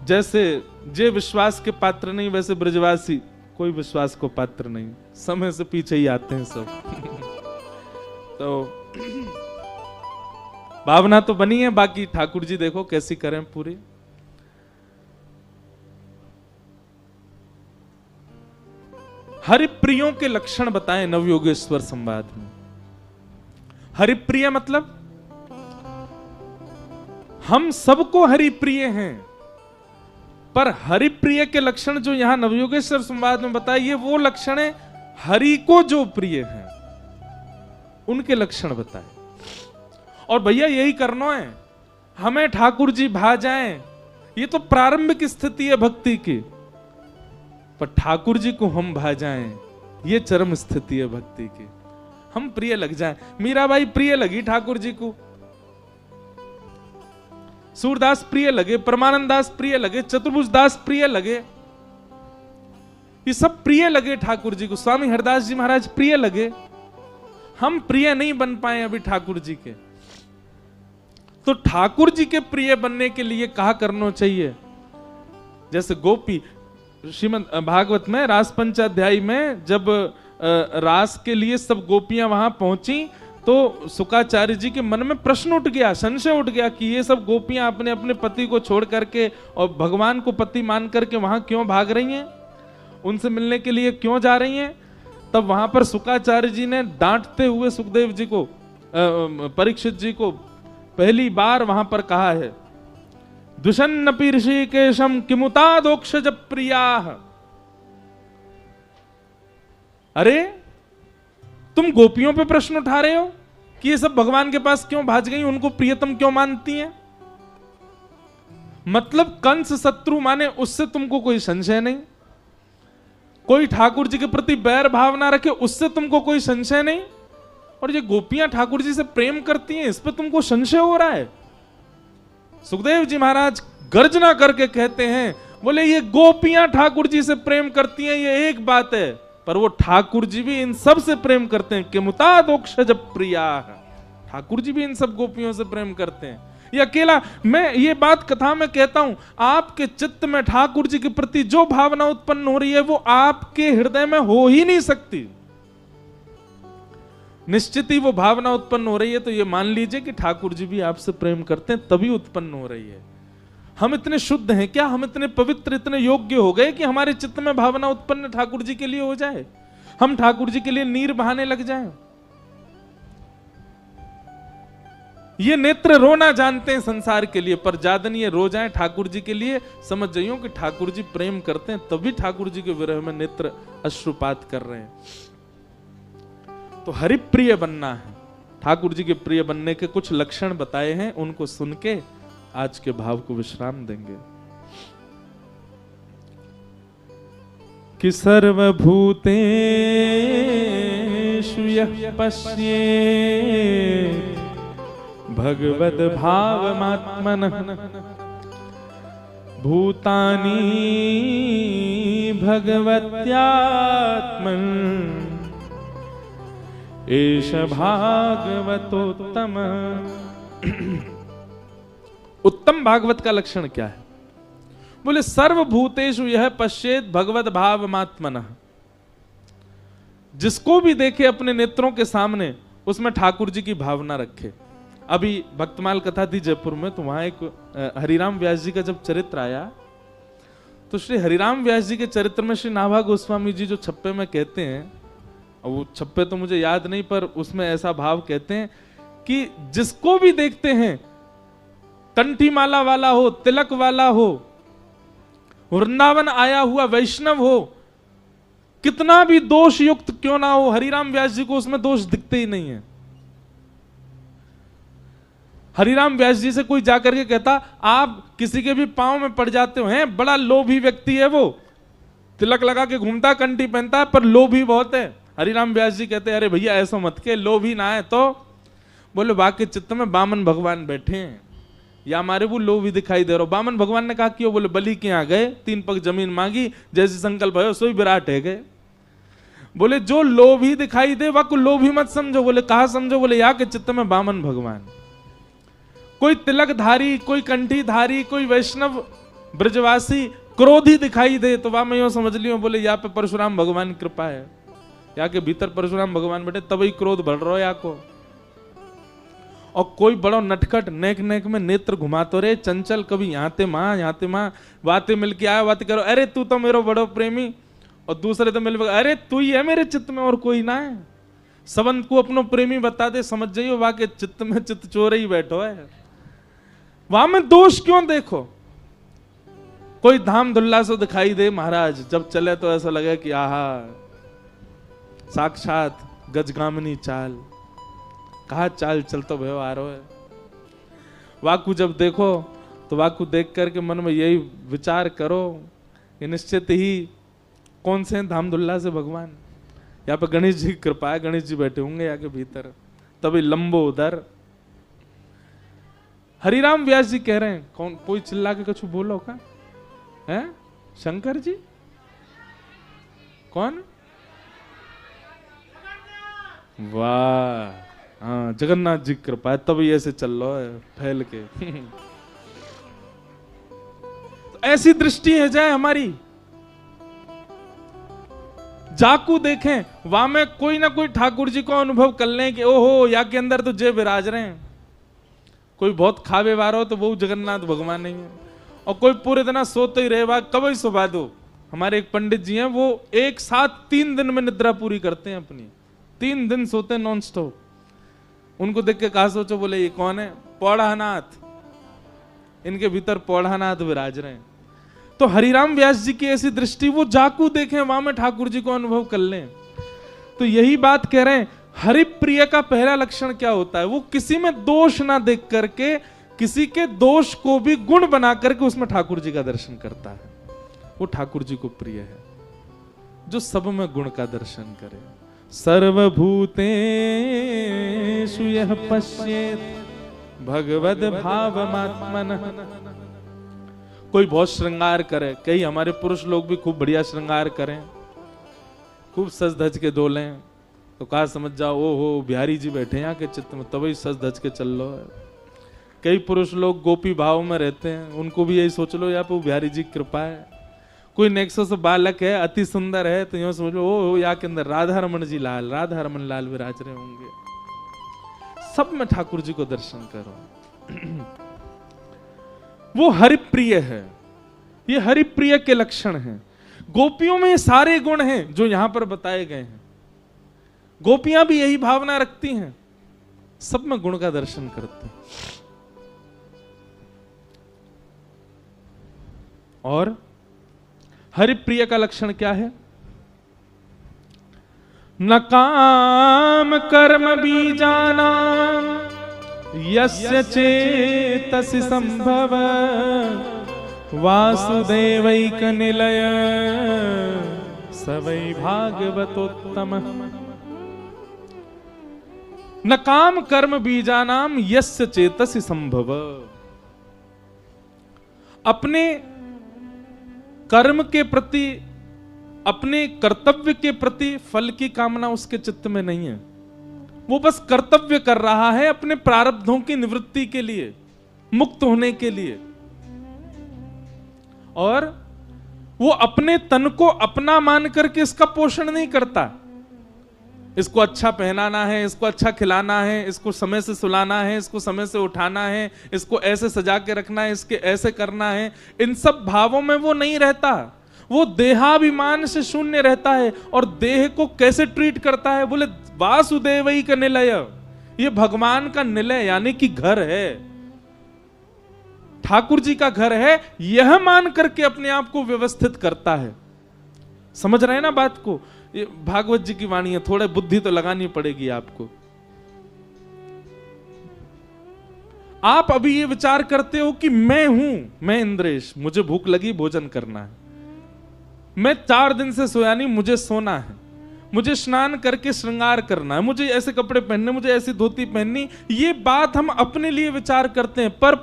जैसे जे विश्वास के पात्र नहीं वैसे ब्रजवासी कोई विश्वास को पात्र नहीं, समय से पीछे ही आते हैं सब। तो भावना तो बनी है, बाकी ठाकुर जी देखो कैसी करें पूरी। हरिप्रियों के लक्षण बताएं नवयोगेश्वर संवाद में। हरिप्रिय मतलब हम सबको हरिप्रिय हैं, पर हरिप्रिय के लक्षण जो यहां नवयोगेश्वर संवाद में बताए, ये वो लक्षण है हरि को जो प्रिय हैं उनके लक्षण बताए। और भैया यही करना है, हमें ठाकुर जी भा जाएं, ये तो प्रारंभिक स्थिति है भक्ति की, पर ठाकुर जी को हम भा जाएं ये चरम स्थिति है भक्ति की। हम प्रिय लग जाएं। मीराबाई प्रिय लगी ठाकुर जी को, सूरदास प्रिय लगे, परमानंद दास प्रिय लगे, चतुर्भुज दास प्रिय लगे, ये सब प्रिय लगे ठाकुर जी को। स्वामी हरदास जी महाराज प्रिय लगे। हम प्रिय नहीं बन पाए अभी ठाकुर जी के। तो ठाकुर जी के प्रिय बनने के लिए कहा करना चाहिए, जैसे गोपी श्रीमद् भागवत में रास पंचाध्यायी में जब रास के लिए सब गोपियां वहां पहुंची तो शुकाचार्य जी के मन में प्रश्न उठ गया, संशय उठ गया कि ये सब गोपियां अपने अपने पति को छोड़ करके और भगवान को पति मान करके वहां क्यों भाग रही हैं, उनसे मिलने के लिए क्यों जा रही हैं। तब वहां पर शुकाचार्य जी ने डांटते हुए सुखदेव जी को, परीक्षित जी को पहली बार वहां पर कहा है, दुषन्नपि ऋषिकेशम किमुतादोक्षज प्रियाः। अरे तुम गोपियों पे प्रश्न उठा रहे हो कि ये सब भगवान के पास क्यों भाज गई, उनको प्रियतम क्यों मानती हैं। मतलब कंस शत्रु माने उससे तुमको कोई संशय नहीं, कोई ठाकुर जी के प्रति बैर भाव ना रखे उससे तुमको कोई संशय नहीं, और ये गोपियां ठाकुर जी से प्रेम करती हैं इस पे तुमको संशय हो रहा है। सुखदेव जी महाराज गर्जना करके कहते हैं, बोले ये गोपियां ठाकुर जी से प्रेम करती हैं ये एक बात है, पर वो ठाकुर जी भी इन सब से प्रेम करते हैं। किमुतादोक्षज प्रिया, ठाकुर जी भी इन सब गोपियों से प्रेम करते हैं। ये अकेला, मैं ये बात कथा में कहता हूं, आपके चित्त में ठाकुर जी के प्रति जो भावना उत्पन्न हो रही है वो आपके हृदय में हो ही नहीं सकती। निश्चित ही वो भावना उत्पन्न हो रही है तो ये मान लीजिए कि ठाकुर जी भी आपसे प्रेम करते हैं, तभी उत्पन्न हो रही है। हम इतने शुद्ध हैं क्या, हम इतने पवित्र, इतने योग्य हो गए कि हमारे चित्त में भावना उत्पन्न ठाकुर जी के लिए हो जाए, हम ठाकुर जी के लिए नीर बहाने लग जाएं? ये नेत्र रोना जानते हैं संसार के लिए, पर जादन ये रो जाएं ठाकुर जी के लिए, समझ जाइयो कि ठाकुर जी प्रेम करते हैं, तभी ठाकुर जी के विरह में नेत्र अश्रुपात कर रहे हैं। तो हरिप्रिय बनना है, ठाकुर जी के प्रिय बनने के कुछ लक्षण बताए हैं, उनको सुन के आज के भाव को विश्राम देंगे। कि सर्वभूतेषु यः पश्येत् भगवद भावमात्मनः भूतानि भगवत्यात्मन् एष भागवतोत्तम। उत्तम भागवत का लक्षण क्या है? बोले सर्वभूतेषु यह पश्येत भगवद भावमात्मनः, जिसको भी देखे अपने नेत्रों के सामने उसमें ठाकुर जी की भावना रखे। अभी भक्तमाल कथा थी जयपुर में, तो वहां एक हरिराम व्यास जी का जब चरित्र आया, तो श्री हरिराम व्यास जी के चरित्र में श्री नाभा गोस्वामी जी जो छप्पे में कहते हैं, वो छप्पे तो मुझे याद नहीं, पर उसमें ऐसा भाव कहते हैं कि जिसको भी देखते हैं, कंठी माला वाला हो, तिलक वाला हो, वृंदावन आया हुआ वैष्णव हो, कितना भी दोष युक्त क्यों ना हो, हरिराम व्यास जी को उसमें दोष दिखते ही नहीं है। हरिराम व्यास जी से कोई जाकर के कहता आप किसी के भी पांव में पड़ जाते हो, हैं बड़ा लोभी व्यक्ति है वो, तिलक लगा के घूमता, कंठी पहनता है, पर लोभी बहुत है। हरिराम व्यास जी कहते अरे भैया ऐसा मत के, लोभी ना है तो। बोले वाक्य चित्त में बामन भगवान बैठे हैं, या हमारे वो लोभी दिखाई दे रहा। बामन भगवान ने कहा क्यों? बोले बलि के यहाँ गए, 3 पग जमीन मांगी, जैसे संकल्प है सोई विराट है गए। बोले जो लोभी दिखाई दे वह को लोभी मत समझो। बोले कहा समझो? बोले या के चित्त में बामन भगवान। कोई तिलकधारी, कोई कंठीधारी, कोई वैष्णव ब्रजवासी क्रोधी दिखाई दे तो वह मैं यूं समझ लियो बोले या पे परशुराम भगवान की कृपा है, या के भीतर परशुराम भगवान बैठे तभी क्रोध बढ़ रहा हो या को। और कोई बड़ो नटखट नेक नेक में नेत्र घुमातो रे, चंचल, कभी यहाँ ते माँ बातें मिलके आया, बातें करो, अरे तू तो मेरा बड़ो प्रेमी, और दूसरे तो मिल अरे तू ही है मेरे चित्त में और कोई ना है। सबंत को अपनो प्रेमी बता दे, समझ जाइयो वहां के चित्त में चित्त चोर ही बैठो है, वहां में दोष क्यों देखो। कोई धाम धुल्ला से दिखाई दे महाराज, जब चले तो ऐसा लगे कि आहा साक्षात गजगामिनी चाल, कहा चाल चलता भयो आ रहा है। वाकु जब देखो तो वाकु देख करके मन में यही विचार करो कि निश्चित ही कौन से धाम धुल्ला से भगवान, यहाँ पे गणेश जी की कृपा है, गणेश जी बैठे होंगे यहाँ के भीतर, तभी लंबो उधर। हरिराम व्यास जी कह रहे हैं, कौन कोई चिल्ला के कुछ बोलो का है? शंकर जी कौन? वाह, हाँ जगन्नाथ जी की कृपा है तभी ऐसे चल रहा है फैल के। तो ऐसी दृष्टि है जाए हमारी, जाकू देखें वहां में कोई ना कोई ठाकुर जी को अनुभव कर लें कि ओहो या के अंदर तो जय विराज रहे हैं। कोई बहुत खावे वार हो तो वो जगन्नाथ भगवान नहीं है, और कोई पूरे दिन सोते ही रहे बा कभी सुबह दो। हमारे एक पंडित जी हैं, वो एक साथ 3 दिन में निद्रा पूरी करते हैं अपनी, 3 दिन सोते नॉन स्टॉप। उनको देख के कहा सोचो, बोले ये कौन है? पौड़ानाथ, इनके भीतर पौड़ानाथ विराज रहे हैं। तो हरिराम व्यास जी की ऐसी दृष्टि, वो जाकू देखें वहां में ठाकुर जी को अनुभव कर लें। तो यही बात कह रहे हैं, हरिप्रिय का पहला लक्षण क्या होता है? वो किसी में दोष ना देख करके, किसी के दोष को भी गुण बना करके उसमें ठाकुर जी का दर्शन करता है। वो ठाकुर जी को प्रिय है जो सब में गुण का दर्शन करे। सर्वभूतेषु यः पश्येत् भगवद भावमात्मनः। कोई बहुत श्रृंगार करे, कई हमारे पुरुष लोग भी खूब बढ़िया श्रृंगार करें, खूब सज धज के डोलें तो कहा समझ जाओ ओ हो बिहारी जी बैठे हैं यहाँ के चित्त में, तभी सज धज के चल लो। कई पुरुष लोग गोपी भाव में रहते हैं, उनको भी यही सोच लो यहाँ पे बिहारी जी की कृपा है। कोई नेक्सो से बालक है अति सुंदर है तो यूं समझ लो ओ यहाँ के अंदर राधा रमन जी लाल, राधा रमन लाल विराज रहे होंगे। सब में ठाकुर जी को दर्शन करो। वो हरिप्रिय है, ये हरिप्रिय के लक्षण हैं। गोपियों में सारे गुण हैं जो यहां पर बताए गए हैं। गोपियां भी यही भावना रखती हैं, सब में गुण का दर्शन करते हैं। और हरिप्रिय का लक्षण क्या है? न काम कर्म बीजाना यस्य चेतसि संभव वासुदेवैक निलय सवै भागवतोत्तम। न काम कर्म बीजानाम यस्य चेतसि संभव। अपने कर्म के प्रति, अपने कर्तव्य के प्रति फल की कामना उसके चित्त में नहीं है। वो बस कर्तव्य कर रहा है अपने प्रारब्धों की निवृत्ति के लिए, मुक्त होने के लिए। और वो अपने तन को अपना मान करके इसका पोषण नहीं करता। इसको अच्छा पहनाना है, इसको अच्छा खिलाना है, इसको समय से सुलाना है, इसको समय से उठाना है, इसको ऐसे सजा के रखना है, इसके ऐसे करना है, इन सब भावों में वो नहीं रहता। वो देहाभिमान से शून्य रहता है। और देह को कैसे ट्रीट करता है? बोले वासुदेवई का निलय, ये भगवान का निलय यानी कि घर है, ठाकुर जी का घर है, यह मान करके अपने आप को व्यवस्थित करता है। समझ रहे हैं ना बात को? ये भागवत जी की वाणी है, थोड़े बुद्धि तो लगानी पड़ेगी आपको। आप अभी ये विचार करते हो कि मैं हूं, मैं इंद्रेश, मुझे भूख लगी, भोजन करना है, मैं 4 दिन से सोया नहीं, मुझे सोना है, मुझे स्नान करके श्रृंगार करना है, मुझे ऐसे कपड़े पहनने, मुझे ऐसी धोती पहननी। ये बात हम अपने लिए विचार करते हैं। पर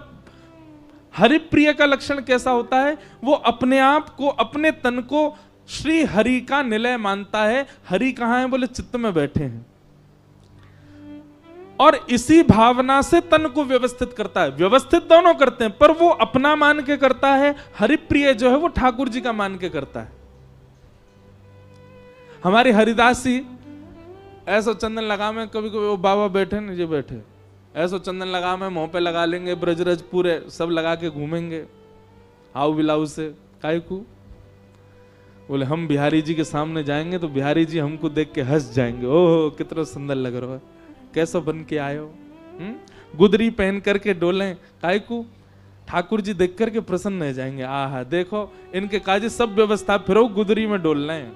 हरिप्रिय का लक्षण कैसा होता है? वो अपने आप को, अपने तन को श्री हरि का निलय मानता है। हरि कहां है? बोले चित्त में बैठे हैं। और इसी भावना से तन को व्यवस्थित करता है। व्यवस्थित दोनों करते हैं, पर वो अपना मान के करता है। हरिप्रिय जो है वो ठाकुर जी का मान के करता है। हमारे हरिदास जी ऐसा चंदन लगा में, कभी कभी वो बाबा बैठे ना, ये बैठे ऐसा चंदन लगा में मुंह पे लगा लेंगे, ब्रजरज पूरे सब लगा के घूमेंगे हाउ बिलाऊ से। काहे को? बोले हम बिहारी जी के सामने जाएंगे तो बिहारी जी हमको देख के हंस जाएंगे, ओह कितना सुंदर लग रहा है, कैसा बन के आए हो। गुदरी पहन करके डोलें, काहे को? ठाकुर जी देख करके प्रसन्न हो जाएंगे। आहा देखो इनके काजे सब व्यवस्था, फिर गुदरी में डोलना है।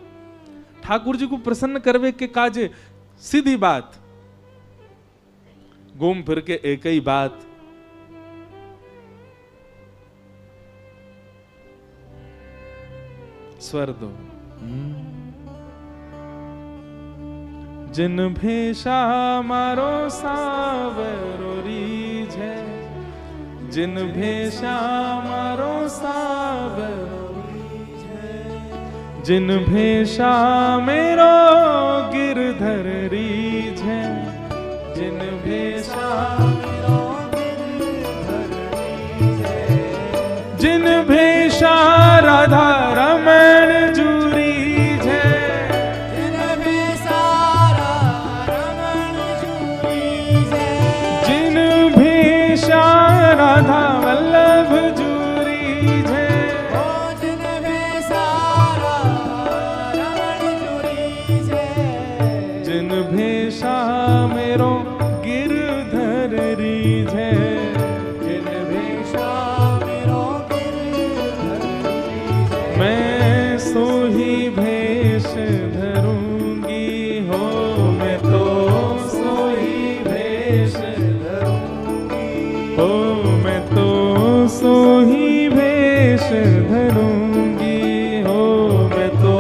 ठाकुर जी को प्रसन्न करवे के काजे, सीधी बात, घूम फिर के एक ही बात। स्वर दो। जिन भेषा मारो सावरो रीझ है, जिन भेषा मारो सावरो रीझ है, जिन भेषा मेरो गिरधर रीझ है, जिन भेषा मेरो गिरधर रीझ है, जिन भेषा राधा रमण जूरी है, जिन भेषा राधा रमण जूरी है, जिन भेषा राधा वल्लभ जूरी है, जिन भेषा राधा रमण जूरी है, जिन भेषा मेरो गिरधर रीझ है, जिन भेषा मेरो गिरधर रीझ है, मैं सो ही भेष धरूंगी हो, मैं तो सो ही भेष धरूंगी हो, मैं तो सो ही भेष धरूंगी हो, मैं तो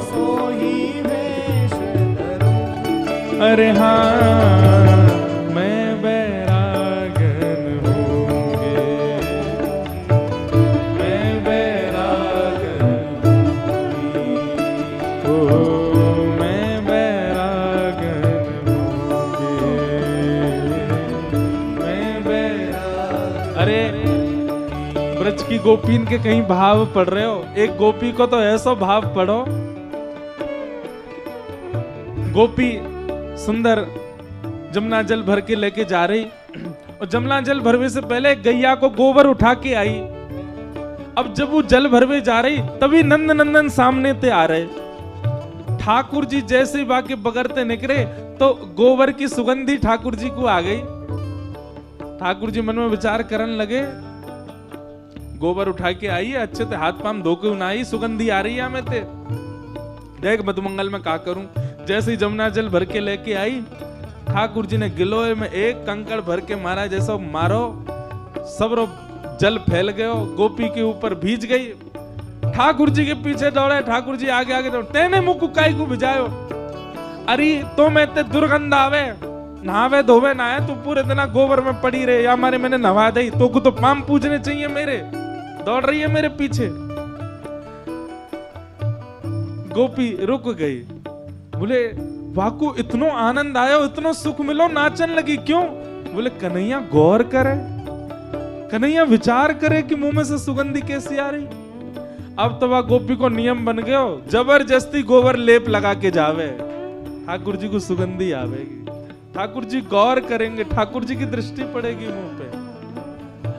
सो ही भेष धरूंगी। अरे हाँ मैं बैरागन होंगे, मैं बैरागन होंगी, ओ गोपीन के कहीं भाव पढ़ रहे हो? एक गोपी को तो ऐसा भाव पढ़ो। गोपी सुंदर जमुना जल भर के लेके जा रही, और जमुना जल भरवे से पहले गैया को गोबर उठा के आई। अब जब वो जल भरवे जा रही, तभी नंद नंदन सामने ते आ रहे। ठाकुर जी जैसे ही बाके बगरते निकले तो गोबर की सुगंधी ठाकुर जी को आ गई। ठाकुर जी मन में विचार करने लगे, गोबर उठा के आई है, अच्छे से हाथ पाम धो के उनाई, सुगंधी आ रही है हमें ते, देख मधुमंगल में का करूं। जैसे ही जमुना जल भर के लेके आई, ठाकुर जी ने गिलोय में एक कंकड़ भर के मारा, जैसा मारो सब जल फैल गयो, गोपी के ऊपर भीज गई। ठाकुर जी के पीछे दौड़े, ठाकुर जी आगे आगे दौड़े, तेने मुख काई को भिजायो? अरे तो मैं ते दुर्गंध आवे, नहावे धोवे ना है, तू पूरे दिन गोबर में पड़ी रहे, या हमारे मैंने नहा दी, तो को तो पाम पूजने चाहिए मेरे, दौड़ रही है मेरे पीछे। गोपी रुक गई, बोले वाकू इतनो आनंद आयो, इतनो सुख मिलो, नाचन लगी, क्यों? बोले कन्हैया गौर करे, कन्हैया विचार करे कि मुंह में से सुगंधी कैसी आ रही। अब तो वह गोपी को नियम बन गयो, जबरदस्ती गोबर लेप लगा के जावे, ठाकुर जी को सुगंधी आवेगी, ठाकुर जी गौर करेंगे, ठाकुर जी की दृष्टि पड़ेगी मुंह पे।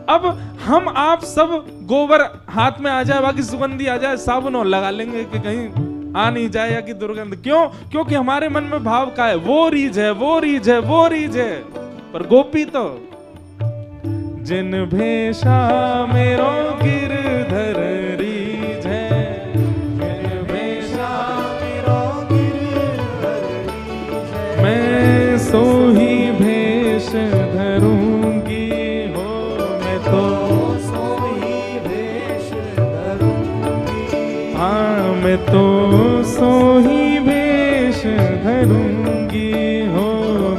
अब हम आप सब गोबर हाथ में आ जाए, बाकी सुगंधी आ जाए, साबुन और लगा लेंगे कि कहीं आ नहीं जाए या कि दुर्गंध। क्यों? क्योंकि हमारे मन में भाव का है, वो रीझ है, वो रीझ है, वो रीझ है। पर गोपी तो जिन भेषा मेरो गिरधर रीझ है, जिन भेषा मेरो गिरधर रीझ है, मैं सो ही भेष धरूंगी हो, मैं तो सो ही भेष धरूंगी, हाँ मैं तो सो ही भेष धरूंगी हो,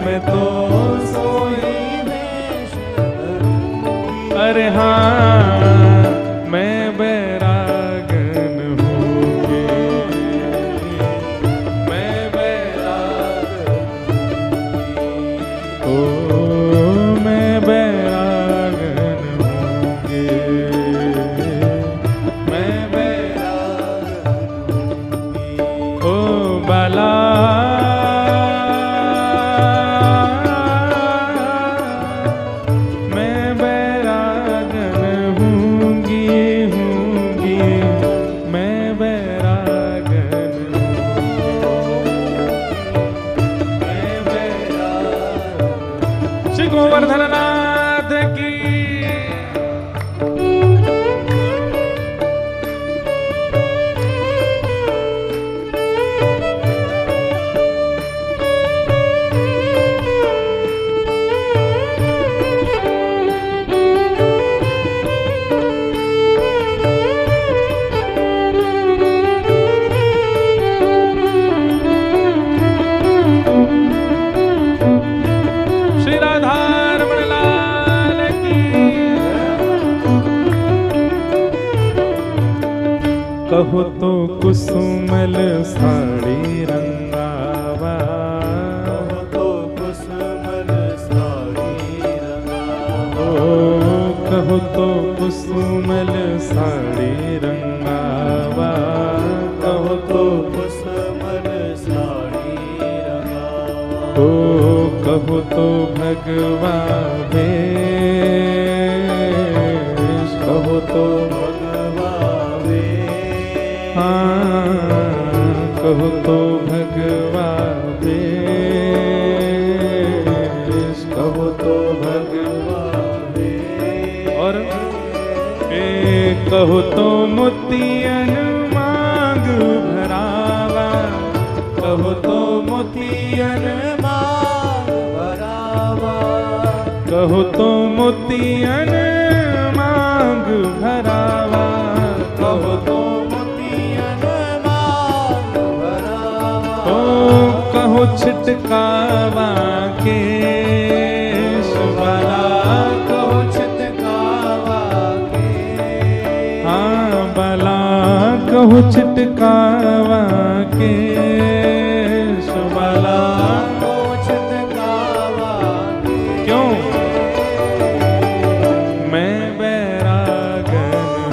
मैं तो सो ही भेष धरूंगी। अरे हाँ मैं बैरागन हूँगी, मैं बैरागन हूँगी, ओ मैं बैरागन हूँगी, मैं बैरागन हूँगी, ओ बाला गोवर्धननाथ की। श्री राधा कहो तो कुसुमल साड़ी रंगावा, कहो तो कुसुमल साड़ी रंगावा, ओ कहो तो कुसुमल साड़ी रंगावा, कहो तो कुसुमल साड़ी रंगावा, ओ कहो तो भगवा भेष, कहो तो कहो तो भगवा भेष, कहो तो भगवा भेष, और कहो तो मोतियन मांग भरावा, कहो तो मोतियन मांग भरावा, कहो तो मोतियन मांग भरावा, कहो तो कहो छिटकावा केश वाला, कहो छिटकावा केश, हाँ बाला कहो छिटकावा केश वाला, कहो छिटकावा केश, क्यों? मैं बैरागन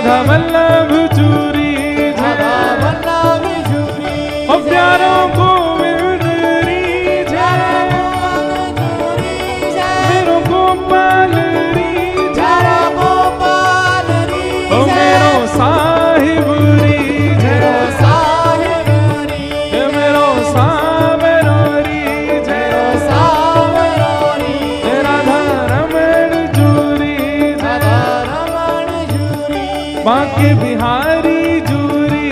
राधा वल्लभ चूरी जय, ओ प्यारों को बांके बिहारी जूरी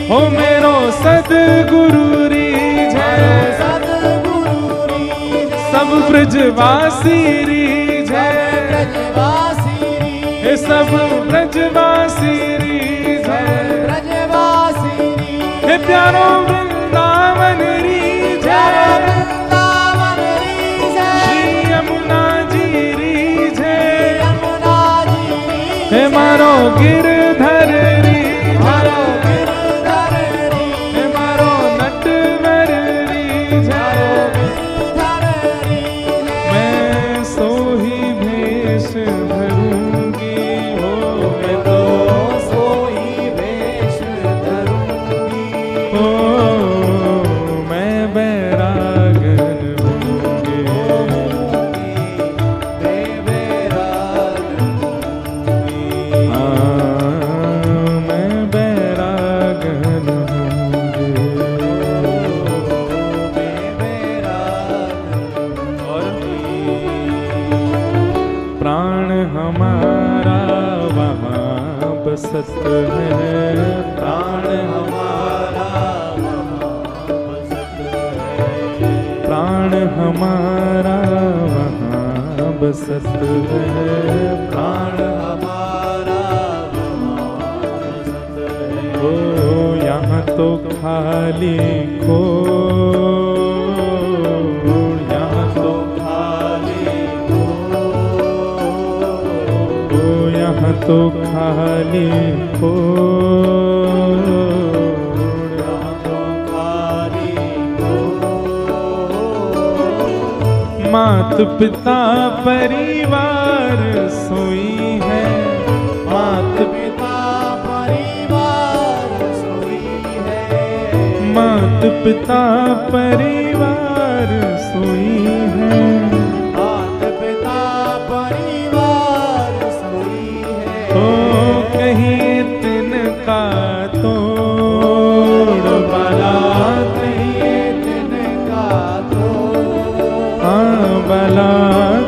हो मेरो सदगुरु री जय, सब ब्रजवासी री जय, हे सब ब्रजवासी री जय, हे प्यारो वृंदावन री जय, श्री यमुना जी री जय, हे मारो गिरधर री, हे मारो नटवर री जय, मैं सोही भेष धरूंगी हो, मैं तो सोही भेष धरूंगी हो, मैं बैरागन होंगी, मैं बैरागन होंगी, मैं बैरागन होंगी, मैं बैरागन। और प्राण हमारा वहाँ बसत है, प्राण हमारा वहाँ बसत है, प्राण हमारा वहाँ बसत है, प्राण हमारा वहाँ बसत है, ओ यहाँ तो खाली खो, यहाँ तो खाली खो, ओ यहाँ तो खाली खो, यहाँ तो खाली खो, मात पिता परिवार सोई है, मात पिता परिवार सोई है, मात पिता परिवार सोई है, मात पिता परिवार सोई है, तो कहीं तिनका तोड़ बला, कहीं तिनका तोड़, हाँ बला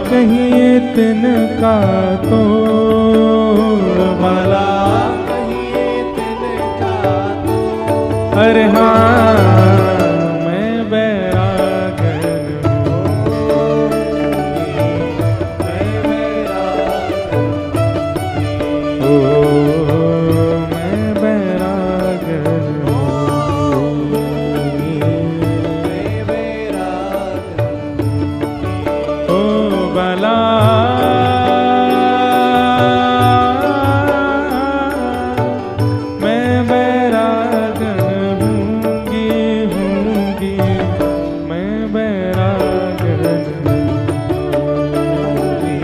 कहीं तिनका तोड़, बला कहीं तिनका तोड़, अरे हाँ मैं बैरागन होंगी, मैं बैरागन होंगी, ओ मैं बैरागन होंगी, मैं बैरागन होंगी, ओ बला मैं बैरागन होंगी, होंगी, मैं बैरागन होंगी,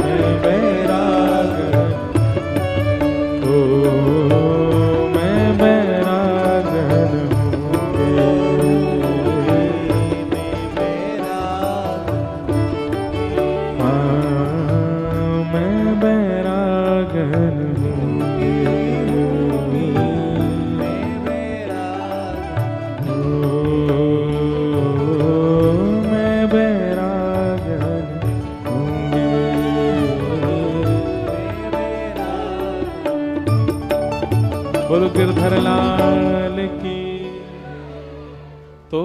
मैं बैरागन, ओ मैं बैरागन होंगी, मैं बैरागन, हाँ मैं बैरागन होंगी, मैं बैरागन, ओ मैं बैरागन होंगी, मैं बैरागन। बोलो गिरधर लाल की। तो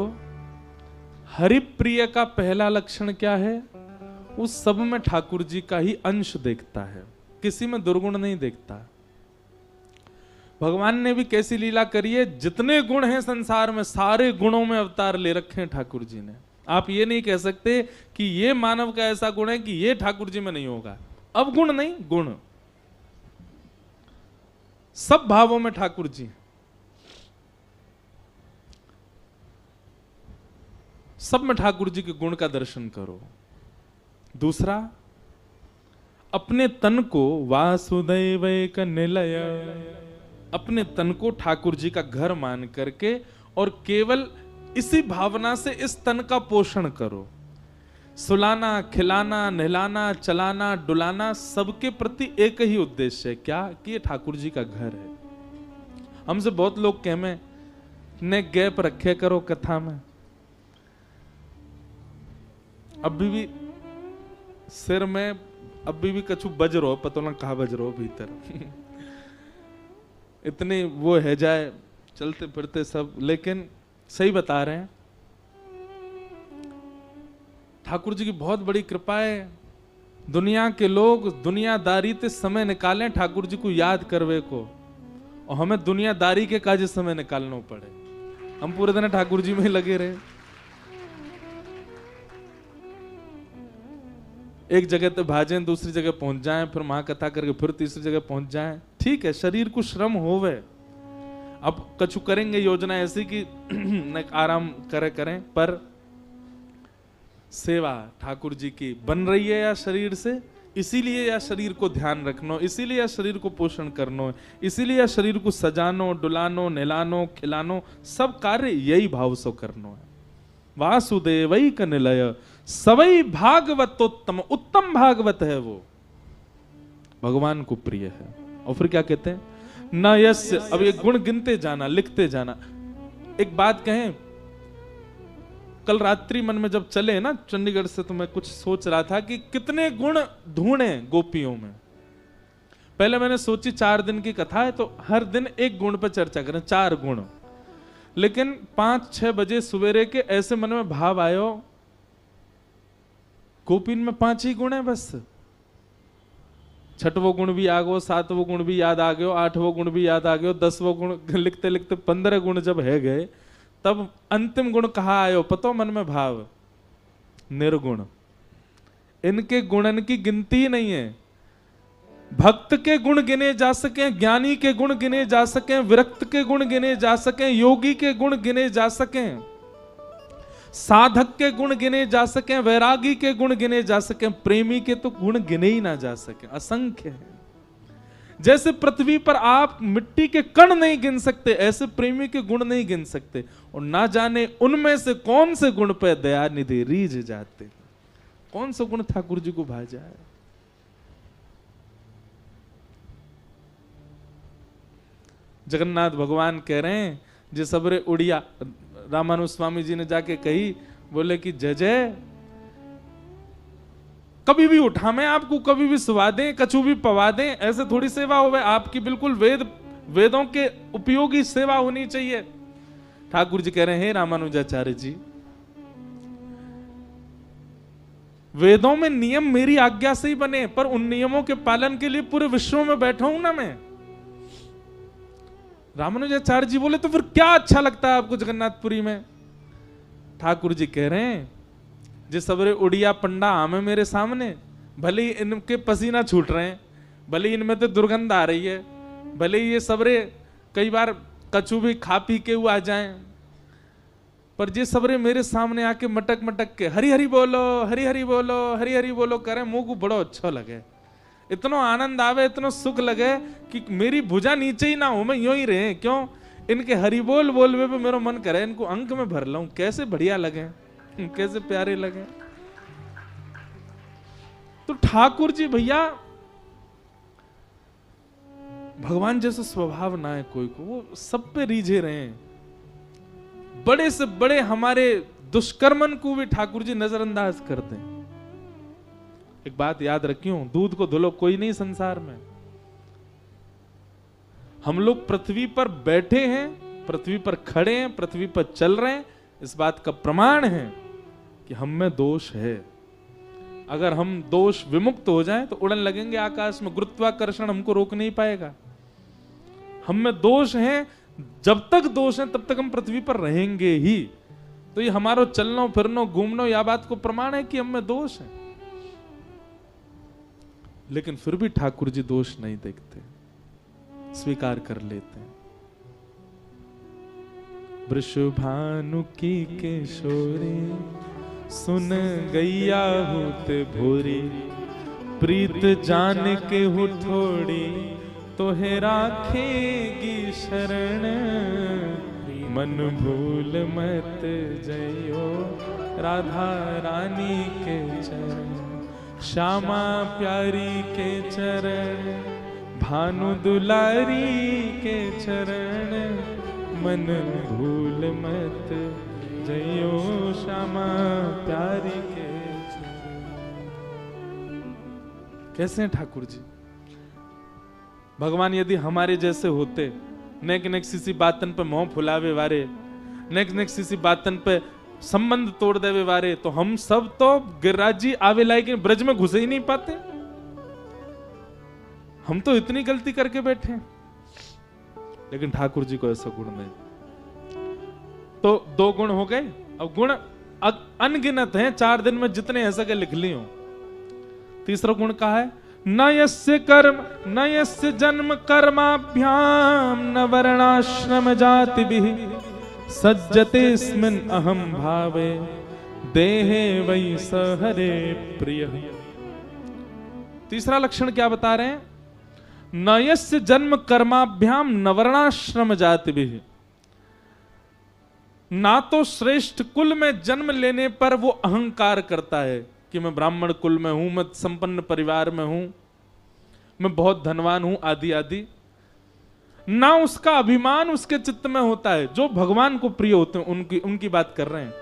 हरिप्रिय का पहला लक्षण क्या है? उस सब में ठाकुर जी का ही अंश देखता है, किसी में दुर्गुण नहीं देखता। भगवान ने भी कैसी लीला करी है, जितने गुण हैं संसार में सारे गुणों में अवतार ले रखे हैं ठाकुर जी ने। आप ये नहीं कह सकते कि ये मानव का ऐसा गुण है कि ये ठाकुर जी में नहीं होगा। अब गुण नहीं, गुण सब भावों में ठाकुर जी। सब में ठाकुर जी के गुण का दर्शन करो। दूसरा, अपने तन को वासुदेव का निलय, अपने तन को ठाकुर जी का घर मान करके और केवल इसी भावना से इस तन का पोषण करो। सुलाना, खिलाना, नहलाना, चलाना, डुलाना, सबके प्रति एक ही उद्देश्य है, क्या कि ये ठाकुर जी का घर है। हमसे बहुत लोग कहमे ने गैप रखे करो कथा में, अभी भी सिर में अभी भी कछु बज रहो, पता ना कहा बज रहो भीतर इतनी वो है जाए चलते फिरते सब, लेकिन सही बता रहे हैं। ठाकुर जी की बहुत बड़ी कृपा है, दुनिया के लोग दुनियादारी ते समय निकालें ठाकुर जी को याद करवे को, और हमें दुनियादारी के काज समय निकालना पड़े। हम पूरे दिन ठाकुर जी में ही लगे रहे, एक जगह तो भाजें, दूसरी जगह पहुंच जाएं, फिर महाकथा करके फिर तीसरी जगह पहुंच जाएं। ठीक है, शरीर को श्रम होवे, अब कछु करेंगे योजना ऐसी कि आराम करें, पर सेवा ठाकुर जी की बन रही है या शरीर से, इसीलिए या शरीर को ध्यान रखना, इसीलिए या शरीर को पोषण करना, इसीलिए या शरीर को सजानो, डुलानो, नहलानो, खिलानो, सब कार्य यही भाव से करना है। वासुदेवई का निलय सवई भागवतोत्तम, उत्तम भागवत है वो, भगवान को प्रिय है। और फिर क्या कहते हैं, न यस्य, अब ये गुण गिनते जाना, लिखते जाना। एक बात कहें, कल रात्रि मन में जब चले ना चंडीगढ़ से, तो मैं कुछ सोच रहा था कि कितने गुण ढूंढे गोपियों में। पहले मैंने सोची 4 दिन की कथा है तो हर दिन एक गुण पर चर्चा करें, 4 गुण, लेकिन 5-6 बजे सवेरे के ऐसे मन में भाव आयो, गोपीन में 5 ही गुण है बस। 6वां गुण भी आ गयो, 7वां गुण भी याद आ गयो, 8वां गुण भी याद आ गयो, 10वां गुण लिखते लिखते 15 गुण जब है गए, तब अंतिम गुण कहा आयो पतो मन में भाव, निर्गुण। इनके गुणन की गिनती नहीं है। भक्त के गुण गिने जा सके, ज्ञानी के गुण गिने जा सके, विरक्त के गुण गिने जा सके, योगी के गुण गिने जा सके, साधक के गुण गिने जा सके, वैरागी के गुण गिने जा सके, प्रेमी के तो गुण गिने ही ना जा सके, असंख्य है। जैसे पृथ्वी पर आप मिट्टी के कण नहीं गिन सकते, ऐसे प्रेमी के गुण नहीं गिन सकते, और ना जाने उनमें से कौन से गुण पे दया निधि रीझ जाते, कौन सा गुण ठाकुर जी को भा जाए। जगन्नाथ भगवान कह रहे हैं, जे सबरे उड़िया, रामानुज स्वामी जी ने जाके कही, बोले कि जय जय, कभी भी उठा मैं आपको, कभी भी सुवा दें, कछु भी पवा दें, ऐसे थोड़ी सेवा हो। आपकी बिल्कुल वेदों के उपयोगी सेवा होनी चाहिए। ठाकुर जी कह रहे हैं, रामानुजाचार्य जी, वेदों में नियम मेरी आज्ञा से ही बने, पर उन नियमों के पालन के लिए पूरे विश्व में बैठा हूं ना मैं। रामानुजाचार्य जी बोले, तो फिर क्या अच्छा लगता है आपको जगन्नाथपुरी में? ठाकुर जी कह रहे हैं, जिस सबरे उड़िया पंडा आमे मेरे सामने, भले ही इनके पसीना छूट रहे हैं, भले ही इनमें तो दुर्गंध आ रही है, भले ही ये सबरे कई बार कछु भी खा पी के आ जाएं, पर ये सबरे मेरे सामने आके मटक मटक के हरि हरि बोलो, हरि हरि बोलो, हरि हरि बोलो करें, मुंह को बड़ो अच्छा लगे, इतना आनंद आवे, इतना सुख लगे कि मेरी भुजा नीचे ही ना हो, मैं यूं ही रहे। क्यों? इनके हरि बोल बोलवे पे मेरा मन करे इनको अंक में भर लाऊं, कैसे बढ़िया लगे, कैसे प्यारे लगे। तो ठाकुर जी भैया, भगवान जैसा स्वभाव ना है कोई को, वो सब पे रीझे रहे हैं। बड़े से बड़े हमारे दुष्कर्मन को भी ठाकुर जी नजरअंदाज करते हैं। एक बात याद रखियो, दूध को धुलो कोई नहीं संसार में। हम लोग पृथ्वी पर बैठे हैं, पृथ्वी पर खड़े हैं, पृथ्वी पर चल रहे हैं, इस बात का प्रमाण है कि हम में दोष है। अगर हम दोष विमुक्त हो जाएं तो उड़न लगेंगे आकाश में, गुरुत्वाकर्षण हमको रोक नहीं पाएगा। हम में दोष है, जब तक दोष है तब तक हम पृथ्वी पर रहेंगे ही। तो ये हमारा चलना फिरना घूमना, यह बात को प्रमाण है कि हम में दोष है। लेकिन फिर भी ठाकुर जी दोष नहीं देखते, स्वीकार कर लेते हैं। वृषभानु की किशोरी, सुन गैया होते भोरी, प्रीत जान के हु थोड़ी तोहे राखेगी शरण, मन भूल मत जइयो राधा रानी के चरण, श्यामा प्यारी के चरण, भानु दुलारी के चरण, मन भूल मत जइयो श्यामा प्यारी के चरण। कैसे हैं ठाकुर जी? भगवान यदि हमारे जैसे होते, नेक नेक सीसी बातन पे मोह फुलावे वारे, नेक नेक सीसी बातन पे संबंध तोड़ देवे वारे, तो हम सब तो गिरिराज जी आवे लायक ब्रज में घुसे ही नहीं पाते। हम तो इतनी गलती करके बैठे हैं, लेकिन ठाकुर जी को ऐसा गुण नहीं। तो 2 गुण हो गए। अब गुण अनगिनत हैं, 4 दिन में जितने ऐसा के लिख ली हो। तीसरा गुण कहा है, न यस्य कर्म न यस्य जन्म कर्माभ्याम न वर्णाश्रम जाति भी सज्जते स्मिन् अहम भावे देहे वै स हरे प्रिय। तीसरा लक्षण क्या बता रहे हैं? न यस्य जन्म कर्माभ्याम न वर्णाश्रम जाति भी, ना तो श्रेष्ठ कुल में जन्म लेने पर वो अहंकार करता है कि मैं ब्राह्मण कुल में हूं, मैं संपन्न परिवार में हूं, मैं बहुत धनवान हूं, आदि आदि। ना उसका अभिमान उसके चित्त में होता है। जो भगवान को प्रिय होते हैं उनकी बात कर रहे हैं।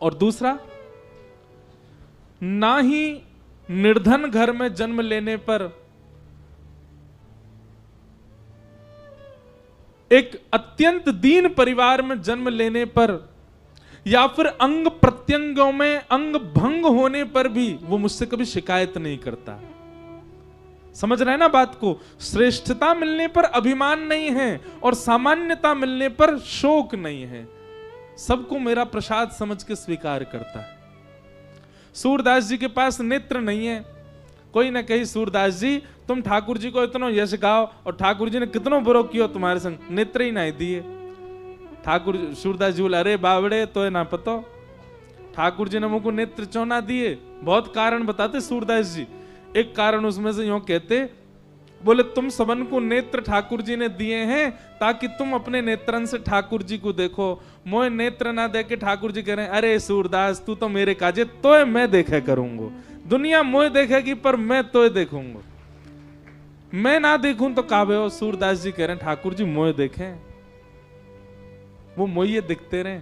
और दूसरा, ना ही निर्धन घर में जन्म लेने पर, एक अत्यंत दीन परिवार में जन्म लेने पर, या फिर अंग प्रत्यंगों में अंग भंग होने पर भी वो मुझसे कभी शिकायत नहीं करता। समझ रहे हैं ना बात को? श्रेष्ठता मिलने पर अभिमान नहीं है और सामान्यता मिलने पर शोक नहीं है। सबको मेरा प्रसाद समझ के स्वीकार करता है। सूरदास जी के पास नेत्र नहीं है। कोई ना कही, सूरदास जी तुम ठाकुर जी को इतना यश गाओ और ठाकुर जी ने कितनो बुरो कियो तुम्हारे संग, नेत्र ही नहीं दिए। ठाकुर सूरदास जी बोले, अरे बावड़े तो ना पतो, ठाकुर जी ने मुझको नेत्र क्यों ना दिए? बहुत कारण बताते सूरदास जी। एक कारण उसमें से यूं कहते, बोले तुम सबन को नेत्र ठाकुर जी ने दिए हैं ताकि तुम अपने नेत्रन से ठाकुर जी को देखो। मोए नेत्र ना देके ठाकुर जी कह रहे हैं, अरे सूरदास तू तो मेरे काजे तोय मैं देखे करूंगा। दुनिया मोए देखेगी पर मैं तोय देखूंगा। मैं ना देखूं तो काबे हो? सूरदास जी कह रहे हैं ठाकुर जी मोए देखें, वो मोये दिखते रहे।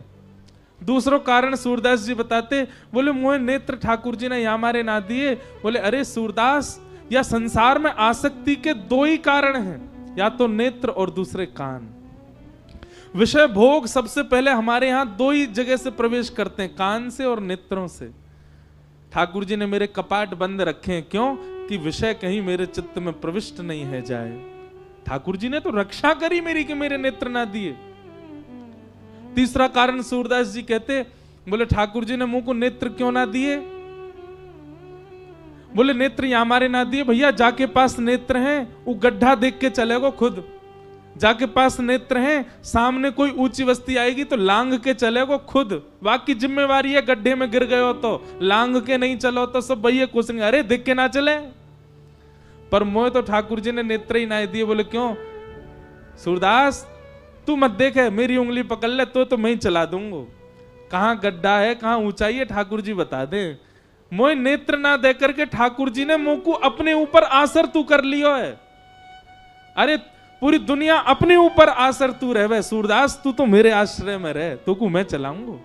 दूसरों कारण सूरदास जी बताते, बोले मोहे नेत्र ठाकुर जी ने यहाँ मारे ना दिए। बोले अरे सूरदास, या संसार में आसक्ति के 2 ही कारण हैं, या तो नेत्र और दूसरे कान। विषय भोग सबसे पहले हमारे यहाँ 2 ही जगह से प्रवेश करते हैं, कान से और नेत्रों से। ठाकुर जी ने मेरे कपाट बंद रखे हैं, क्यों? कि विषय कहीं मेरे चित्त में प्रविष्ट नहीं है जाए। ठाकुर जी ने तो रक्षा करी मेरी कि मेरे नेत्र ना दिए। तीसरा कारण सूरदास जी कहते, बोले ठाकुर जी ने मुंह को नेत्र क्यों ना दिए? बोले नेत्र यहां हमारे ना दिए भैया, जाके पास नेत्र हैं वो गड्ढा देख के चलेगो खुद। जाके पास नेत्र हैं, सामने कोई ऊंची वस्ती आएगी तो लांग के चलेगो खुद। बाकी जिम्मेवारी है, गड्ढे में गिर गए हो तो लांग के नहीं चलो तो सब भैया कोसेंगे, अरे देख के ना चले। पर मोए तो ठाकुर जी ने नेत्र ही ना दिए। बोले क्यों? सूरदास तू मत देखे, मेरी उंगली पकड़ ले तो मैं ही चला दूंगा। कहां गड्ढा है, कहां ऊंचाई है, ठाकुर जी बता दे। मोए नेत्र ना दे करके ठाकुर जी ने मुंह को अपने ऊपर आसर तू कर लियो है। अरे पूरी दुनिया अपने ऊपर आसर तू रहे, सूरदास तू तो मेरे आश्रय में रहे, तो को मैं चलाऊंगा।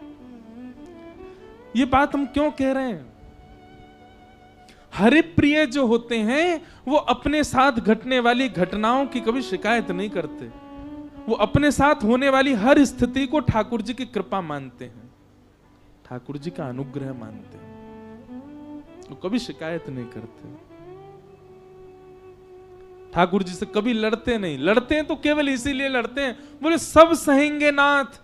ये बात हम क्यों कह रहे हैं? हरि प्रिय जो होते हैं वो अपने साथ घटने वाली घटनाओं की कभी शिकायत नहीं करते। वो अपने साथ होने वाली हर स्थिति को ठाकुर जी की कृपा मानते हैं, ठाकुर जी का अनुग्रह मानते हैं। वो कभी शिकायत नहीं करते। ठाकुर जी से कभी लड़ते नहीं। लड़ते हैं तो केवल इसीलिए लड़ते हैं, बोले सब सहेंगे नाथ,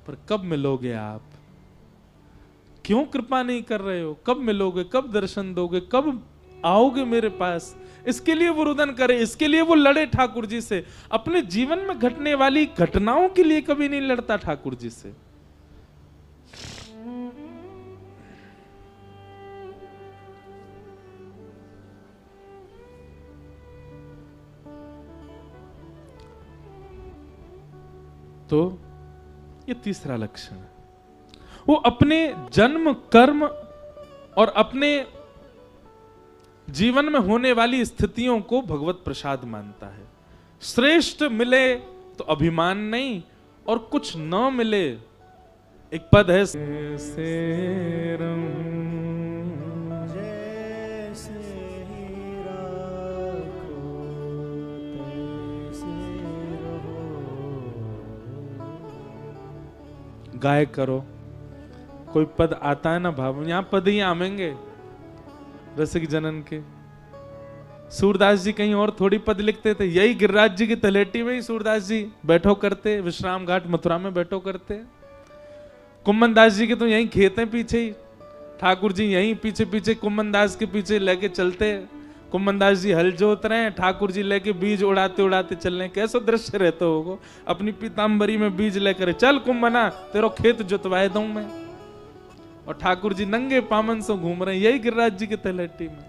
पर कब मिलोगे आप? क्यों कृपा नहीं कर रहे हो? कब मिलोगे? कब दर्शन दोगे? कब आओगे मेरे पास? इसके लिए वो रुदन करे, इसके लिए वो लड़े ठाकुर जी से। अपने जीवन में घटने वाली घटनाओं के लिए कभी नहीं लड़ता ठाकुर जी से। तो ये तीसरा लक्षण है। वो अपने जन्म, कर्म और अपने जीवन में होने वाली स्थितियों को भगवत प्रसाद मानता है। श्रेष्ठ मिले तो अभिमान नहीं, और कुछ न मिले, एक पद है गाय करो, कोई पद आता है ना भाव, यहां पद ही आमेंगे रसिक जनन के। सूरदास जी कहीं और थोड़ी पद लिखते थे, यही गिरिराज जी की तलेटी में ही सूरदास जी बैठो करते, विश्राम घाट मथुरा में बैठो करते। कुम्मन दास जी के तो यहीं खेत हैं पीछे ही, ठाकुर जी यहीं पीछे पीछे कुम्मन दास के पीछे लेके चलते। कुम्मन दास जी हल जोत रहे हैं, ठाकुर जी लेके बीज उड़ाते उड़ाते चल रहे हैं। कैसा दृश्य रहता होगा, अपनी पीताम्बरी में बीज लेकर, चल कुम्मना तेरो खेत जोतवाए दूं मैं, और ठाकुर जी नंगे पामन से घूम रहे हैं, यही गिरिराज जी की तलेटी में।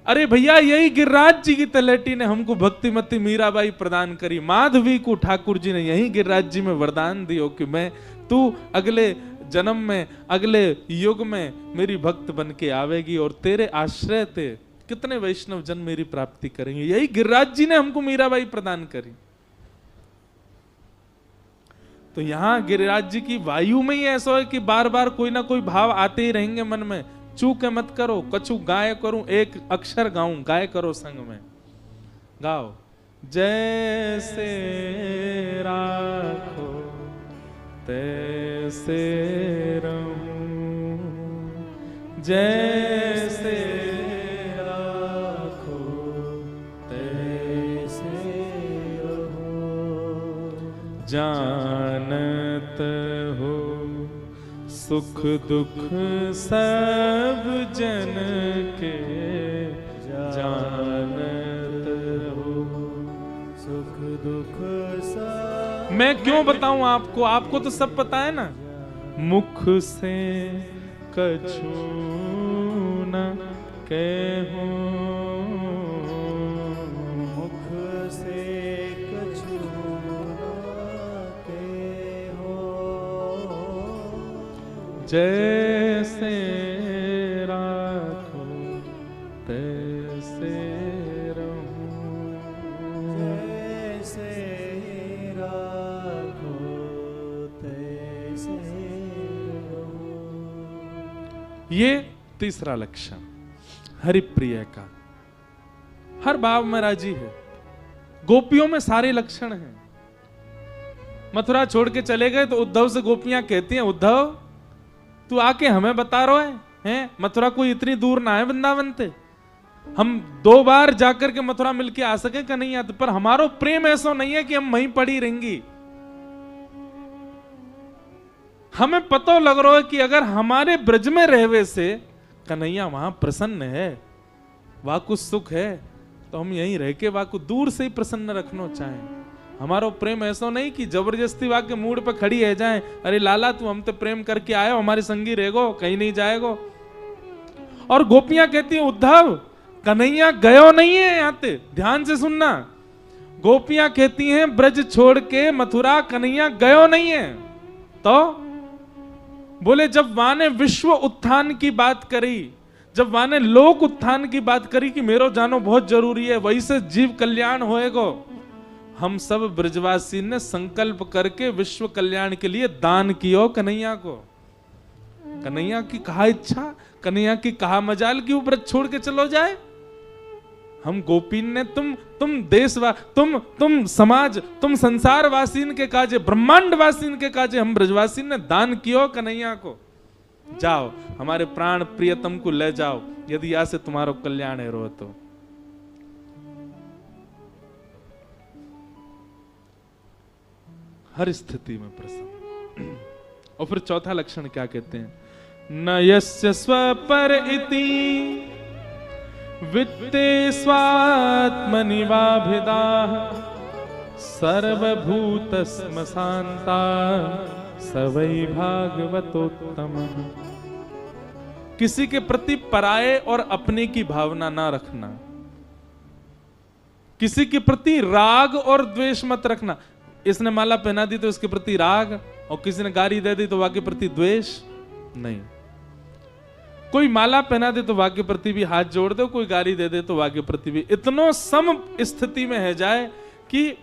अरे भैया, यही गिरिराज जी की तलेटी ने हमको भक्तिमती मीराबाई प्रदान करी। माधवी को ठाकुर जी ने यही गिरिराज जी में वरदान दियो कि मैं, तू अगले जन्म में, अगले युग में मेरी भक्त बन के आवेगी, और तेरे आश्रय ते कितने वैष्णव जन मेरी प्राप्ति करेंगे। यही गिरिराज जी ने हमको मीराबाई प्रदान करी। तो यहां गिरिराज जी की वायु में ही ऐसा है कि बार बार कोई ना कोई भाव आते ही रहेंगे मन में। चूक मत करो, कछु गाय करूं, एक अक्षर गाऊं, गाय करो संग में, गाओ। जैसे राखो तैसे रहूं, जैसे राखो तैसे रहूं, जानत हो सुख दुख सब जन के, जानत हो सुख दुख सब। मैं क्यों बताऊं आपको, आपको तो सब पता है ना। मुख से कछु न कहूं, मुख से कछु जैसे राखो तैसे रहूं, जैसे राखो तैसे रहूं। ये तीसरा लक्षण हरिप्रिय का, हर भाव में राजी है। गोपियों में सारे लक्षण हैं। मथुरा छोड़ के चले गए तो उद्धव से गोपियां कहती हैं, उद्धव तू आके हमें बता रहा है, मथुरा कोई इतनी दूर ना है वृंदावन से, हम 2 बार जाकर के मथुरा मिलके आ सके का नहीं आते, पर हमारो प्रेम ऐसा नहीं है कि हम वहीं पड़ी रहेंगी। हमें पता लग रहा है कि अगर हमारे ब्रज में रहवे से कन्हैया वहां प्रसन्न है, वहां कुछ सुख है, तो हम यहीं रह के वहां को दूर से ही प्रसन्न रखना चाहें। हमारो प्रेम ऐसा नहीं कि जबरदस्ती वहां के मूड पे खड़ी है जाए, अरे लाला तू हम तो प्रेम करके आयो, हमारे संगी रहेगो, कहीं नहीं जाएगो। और गोपियां कहती हैं, उद्धव कन्हैया गयो नहीं है यहाँ पे, ध्यान से सुनना। गोपियां कहती हैं ब्रज छोड़ के मथुरा कन्हैया गयो नहीं है। तो बोले जब वहां ने विश्व उत्थान की बात करी, जब वहां ने लोक उत्थान की बात करी कि मेरो जानो बहुत जरूरी है, वही से जीव कल्याण होएगो, हम सब ब्रजवासी ने संकल्प करके विश्व कल्याण के लिए दान किया कन्हैया को। कन्हैया की कहा इच्छा, कन्हैया की कहा मजाल कि वो ब्रज छोड़ के चलो जाए। हम गोपीन ने तुम तुम समाज, तुम संसार वासीन के काजे, ब्रह्मांड वासीन के काजे हम ब्रजवासी ने दान किया कन्हैया को। जाओ हमारे प्राण प्रियतम को ले जाओ, यदि यहाँ से तुम्हारा कल्याण है रो तो। हर स्थिति में प्रसन्न। और फिर चौथा लक्षण क्या कहते हैं, न यस्य स्वपर इति वित्ते स्वात्मनिवाभिदाः सर्वभूत स्मशान्ता स वै भागवतोत्तमः। किसी के प्रति पराये और अपने की भावना ना रखना, किसी के प्रति राग और द्वेष मत रखना। इसने माला पहना दी तो इसके प्रति राग, और किसी ने गारी दे दी तो वाक्य प्रति द्वेष नहीं। कोई माला पहना दे तो वाक्य प्रति भी हाथ जोड़ दे, कोई गारी दे दे तो वाक्य प्रति भी, इतनो सम स्थिति में है जाए कि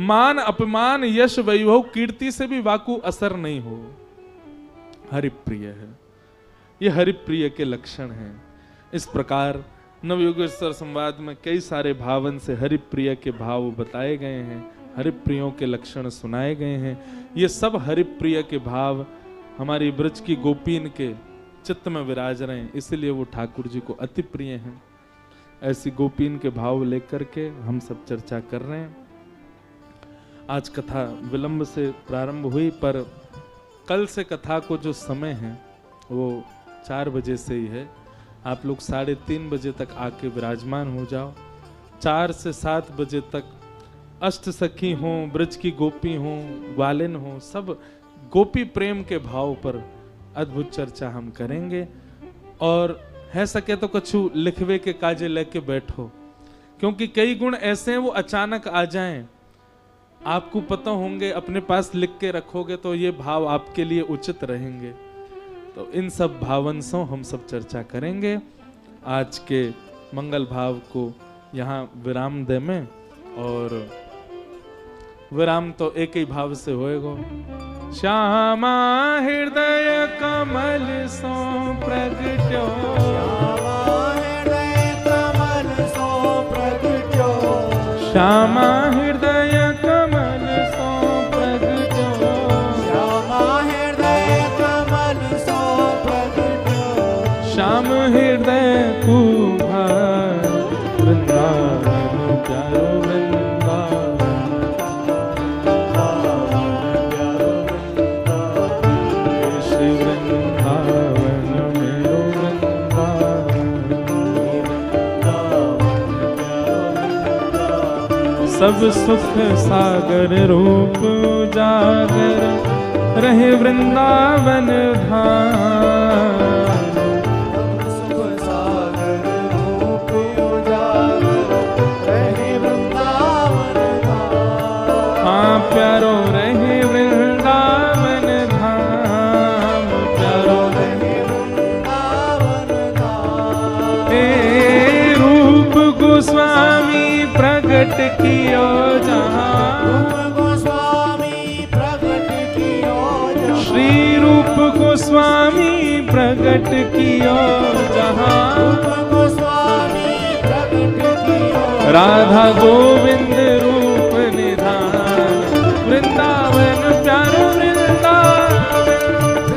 मान अपमान यश वैभव कीर्ति से भी वाकु असर नहीं हो। हरिप्रिय है, ये हरिप्रिय के लक्षण हैं। इस प्रकार नवयुगेश्वर संवाद में कई सारे भावन से हरिप्रिय के भाव बताए गए हैं, हरिप्रियों के लक्षण सुनाए गए हैं। ये सब हरिप्रिय के भाव हमारी ब्रज की गोपीन के चित्त में विराज रहे हैं, इसलिए वो ठाकुर जी को अति प्रिय हैं। ऐसी गोपीन के भाव लेकर के हम सब चर्चा कर रहे हैं। आज कथा विलंब से प्रारंभ हुई, पर कल से कथा को जो समय है वो 4 बजे से ही है। आप लोग 3:30 बजे तक आके विराजमान हो जाओ। 4 से 7 बजे तक अष्ट सखी हों, ब्रज की गोपी हों, ग्वालिन हों, सब गोपी प्रेम के भाव पर अद्भुत चर्चा हम करेंगे। और है सके तो कछु लिखवे के काजे लेके बैठो, क्योंकि कई गुण ऐसे हैं वो अचानक आ जाएं, आपको पता होंगे, अपने पास लिख के रखोगे तो ये भाव आपके लिए उचित रहेंगे। तो इन सब भावंशों हम सब चर्चा करेंगे। आज के मंगल भाव को यहाँ विराम दे में, और विराम तो एक ही भाव से होएगा। श्यामा हृदय कमल सो प्रगट्यो, श्यामा हृदय कमल सो प्रगट्यो, श्यामा हृदय कमल सो प्रगट्यो, श्याम हृदय कुभार वृंदावन प्यारो सब सुख सागर रूप उजागर रहे वृंदावन धाम, सुख सागर रूप उजागर रहे वृंदावन धाम। हाँ प्यारो रहे वृंदावन धाम, प्यारो रहे वृंदावन धाम। हे रूप गोस्वामी प्रगट कियो जहाँ, रूप गोस्वामी प्रगट कियो जहाँ, श्री रूप गोस्वामी प्रगट कियो जहाँ, रूप गोस्वामी प्रगट कियो, राधा गोविंद रूप निधान, वृंदावन प्यारो वृंदावन,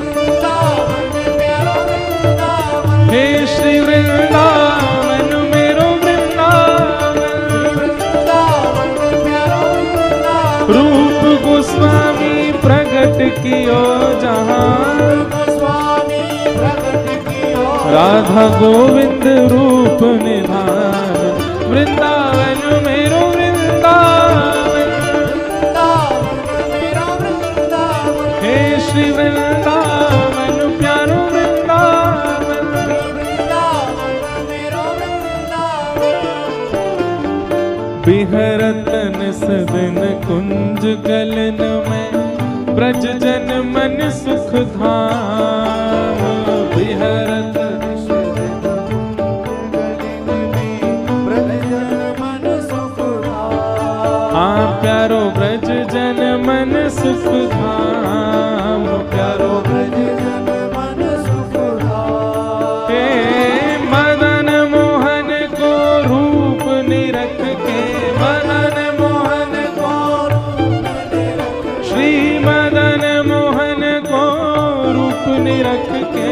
वृंदावन प्यारो वृंदावन। हे श्री वृंदावन मेरो वृंदावन, वृंदावन प्यारो वृंदावन। रूप गोस्वामी प्रगट कियो जहाँ, गोस्वामी प्रगट कियो, राधा गोविंद रूप निधान, वृंदावन मेरो वृंदावन, वृंदावन मेरो वृंदावन। हे श्री वृंदावन प्यारो वृंदावन, वृंदावन मेरो वृंदावन। बिहरत निसदिन कुंज गलन में, ब्रज जन मन सुख धाम, बिहरत हाँ प्यारो ब्रज जन मन सुख धाम, प्यारो ब्रज जन मन सुख धाम। हे मदन मोहन को रूप निरख के, मदन मोहन को श्री मदन मोहन को रूप निरख के,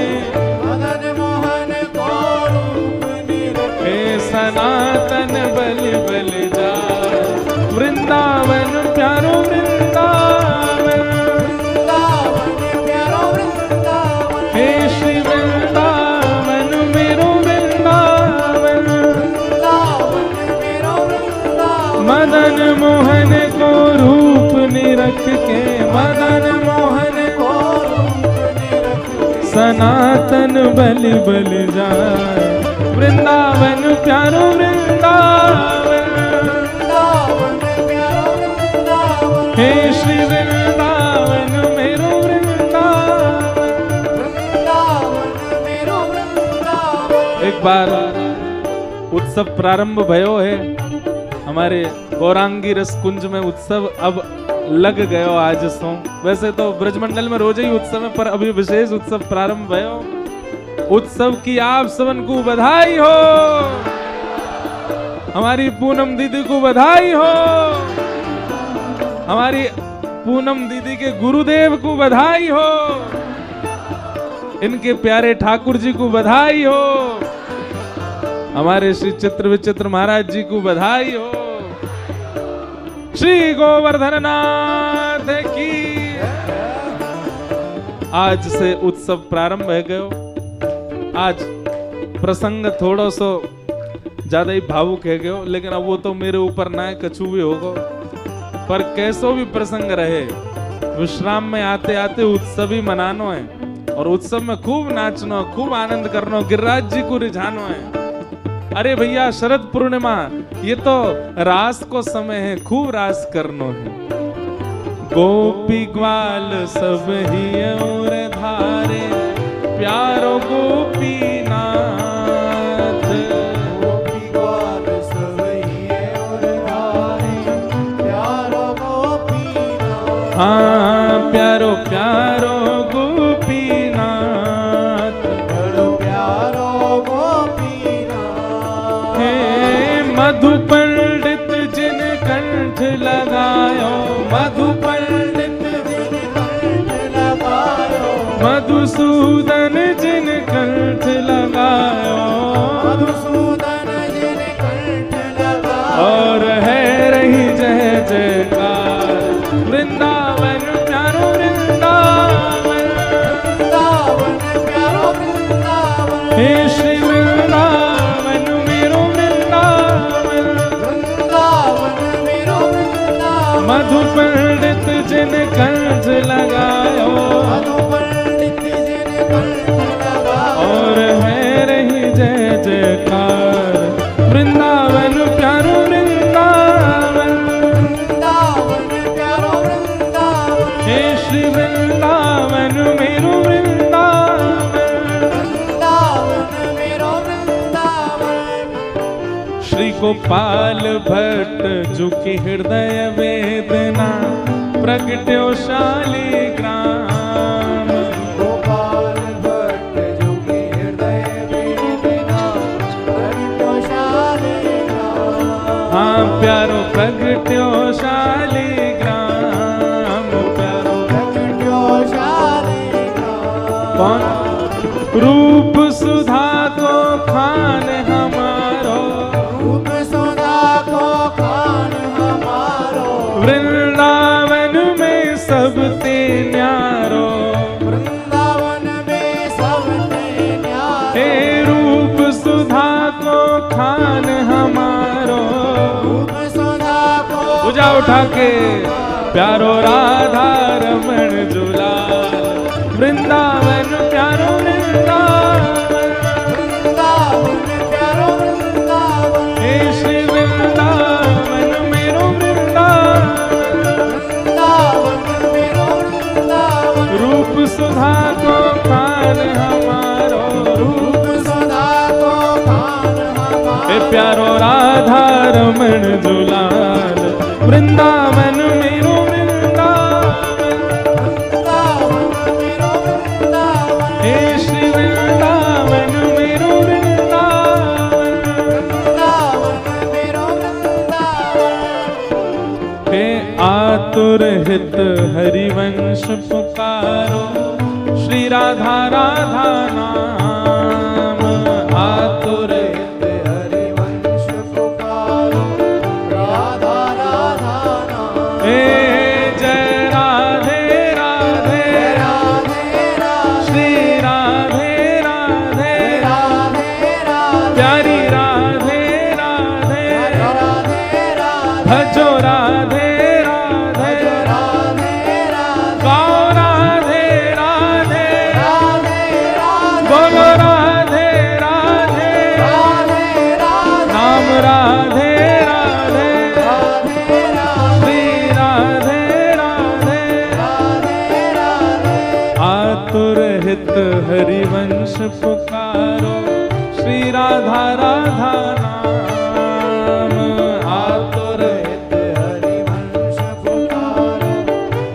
मदन मोहन को रूप निरख, हे सनातन बल बल जाए, वृंदावन प्यारो वृंदावन, वृंदावन प्यारो वृंदावन। हे श्री वृंदावन मेरो वृंदावन, वृंदावन मेरो वृंदावन। मदन मोहन को रूप निरख के, मदन मोहन को रूप निरख, सनातन बल बल जाए, वृंदावन प्यारो वृंदावन, वृंदावन प्यारो वृंदावन। हे बार उत्सव प्रारंभ भयो है। हमारे गौरांगी रस कुंज में उत्सव अब लग गयो आज सो। वैसे तो ब्रजमंडल में रोज ही उत्सव है, पर अभी विशेष उत्सव प्रारंभ भयो। उत्सव की आप सबन को बधाई हो। हमारी पूनम दीदी को बधाई हो। हमारी पूनम दीदी के गुरुदेव को बधाई हो। इनके प्यारे ठाकुर जी को बधाई हो। हमारे श्री चित्र विचित्र महाराज जी को बधाई हो। श्री गोवर्धन नाथ की। आज से उत्सव प्रारंभ है गयो। आज प्रसंग थोड़ा सो ज्यादा ही भावुक है गयो, लेकिन अब वो तो मेरे ऊपर ना है, कछु भी होगो। पर कैसो भी प्रसंग रहे, विश्राम में आते आते उत्सव ही मनानो है, और उत्सव में खूब नाचनो, खूब आनंद करनो, गिरिराज जी को रिझानो है। अरे भैया शरद पूर्णिमा, ये तो रास को समय है, खूब रास करनो है। गोपी ग्वाल सब ही और धारे, प्यारो गोपी नाथ। गोपी ग्वाल सब ही और धारे, प्यारो गोपीनाथ। हाँ प्यारो प्यारो मधु पंडित जिन कंठ लगायो, मधु पंडित जिन कंठ लगायो, मधुसूदन जिन कंठ लगायो, मधुसूदन जिन कंठ लगायो। और है रही जय जयकार वृंदावन प्यारो वृंदावन, वृंदावन प्यारो वृंदावन। हे श्री वृंदावन मेरो मधु पंडित जिन कंठ लगायो, मधु पंडित जिन कंठ लगायो। और है रही जय जयकार वृंदावन प्यारो वृंदावन, वृंदावन प्यारो वृंदावन। हे श्री वृंदावन मेरो वृंदावन, वृंदावन मेरो वृंदावन। श्री गोपाल भट्ट जो की हृदय वेदना प्रगट्यो शालिग्राम। गोपाल भट्ट जो की हृदय वेदना प्रगट्यो शालिग्राम। हाँ प्यारो प्रगट्यो शालिग्राम, प्यारो प्रगट्यो शालिग्राम। कौन रूप सुधा को खान हमारो, रूप सुधा को खान हमारो। वृंदावन में सबते न्यारो, वृंदावन में सबते न्यारो। हे रूप सुधा को खान हमारो। रूप सुधा को पूजा उठा के प्यारो राधा रमण जुलाल, वृंदावन प्यारो वृंदावन, वृंदावन प्यारो वृंदावन। हे श्री वृंदावन मेरो वृंदावन, वृंदावन मेरो वृंदावन। रूप सुधा को खान हमारो, रूप सुधा को खान हमारो। हे प्यारो राधा रमण जुलाल, वृंदावन मेरो वृंदावन, वृंदावन मेरो वृंदावन। हे श्री वृंदावन मेरो वृंदावन, वृंदावन मेरो वृंदावन। हे आतुर हित हरिवंश पुकारो, श्री राधा राधा नाम। आतुर हित हरिवंश पुकारो, राधा राधा नाम। हे जय राधे राधे, राधे राधे, श्री राधे राधे, राधे राधे, प्यारी राधे राधे, राधे राधे, भजो राधे राधे, राधे राधे, गाओ राधे राधे, राधे राधे, बोलो राधे राधे, राधे राधे, नाम राधे राधे, राधे राधे, श्री राधे राधे। राधे राधे। आतुर हित हरिवंश पुकारो, श्री राधे राधा नाम आतुर हित हरिवंश पुकारो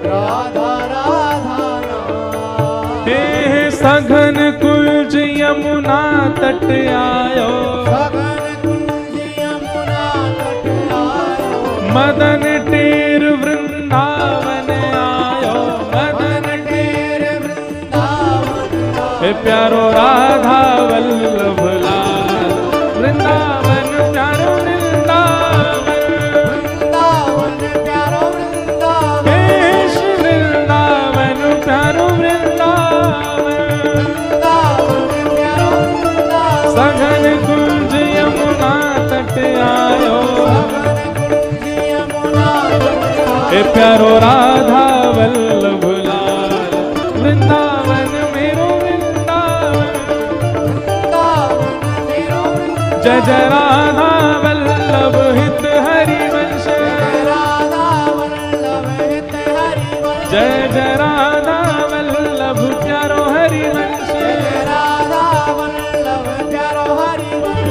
राधा राधा नाम हे सघन कुंज यमुना तट आयो सघन कुंज यमुना तट आयो मदन टेर वृंदावन आयो मदन टेर वृंदावन हे प्यारो राधा वल्लभ लाल वृंदावन प्यारो वृंदावन वृंदावन प्यारो वृंदावन हे श्री वृंदावन प्यारो वृंदावन वृंदावन प्यारो वृंदावन सघन कुंज यमुना तट आयो हे प्यारो राधा वल्लभ लाल वृंदावन मेरो वृंदावन जय जय राधा वल्लभ हित हरिवंश जय जय राधा वल्लभ प्यारो हरिवंश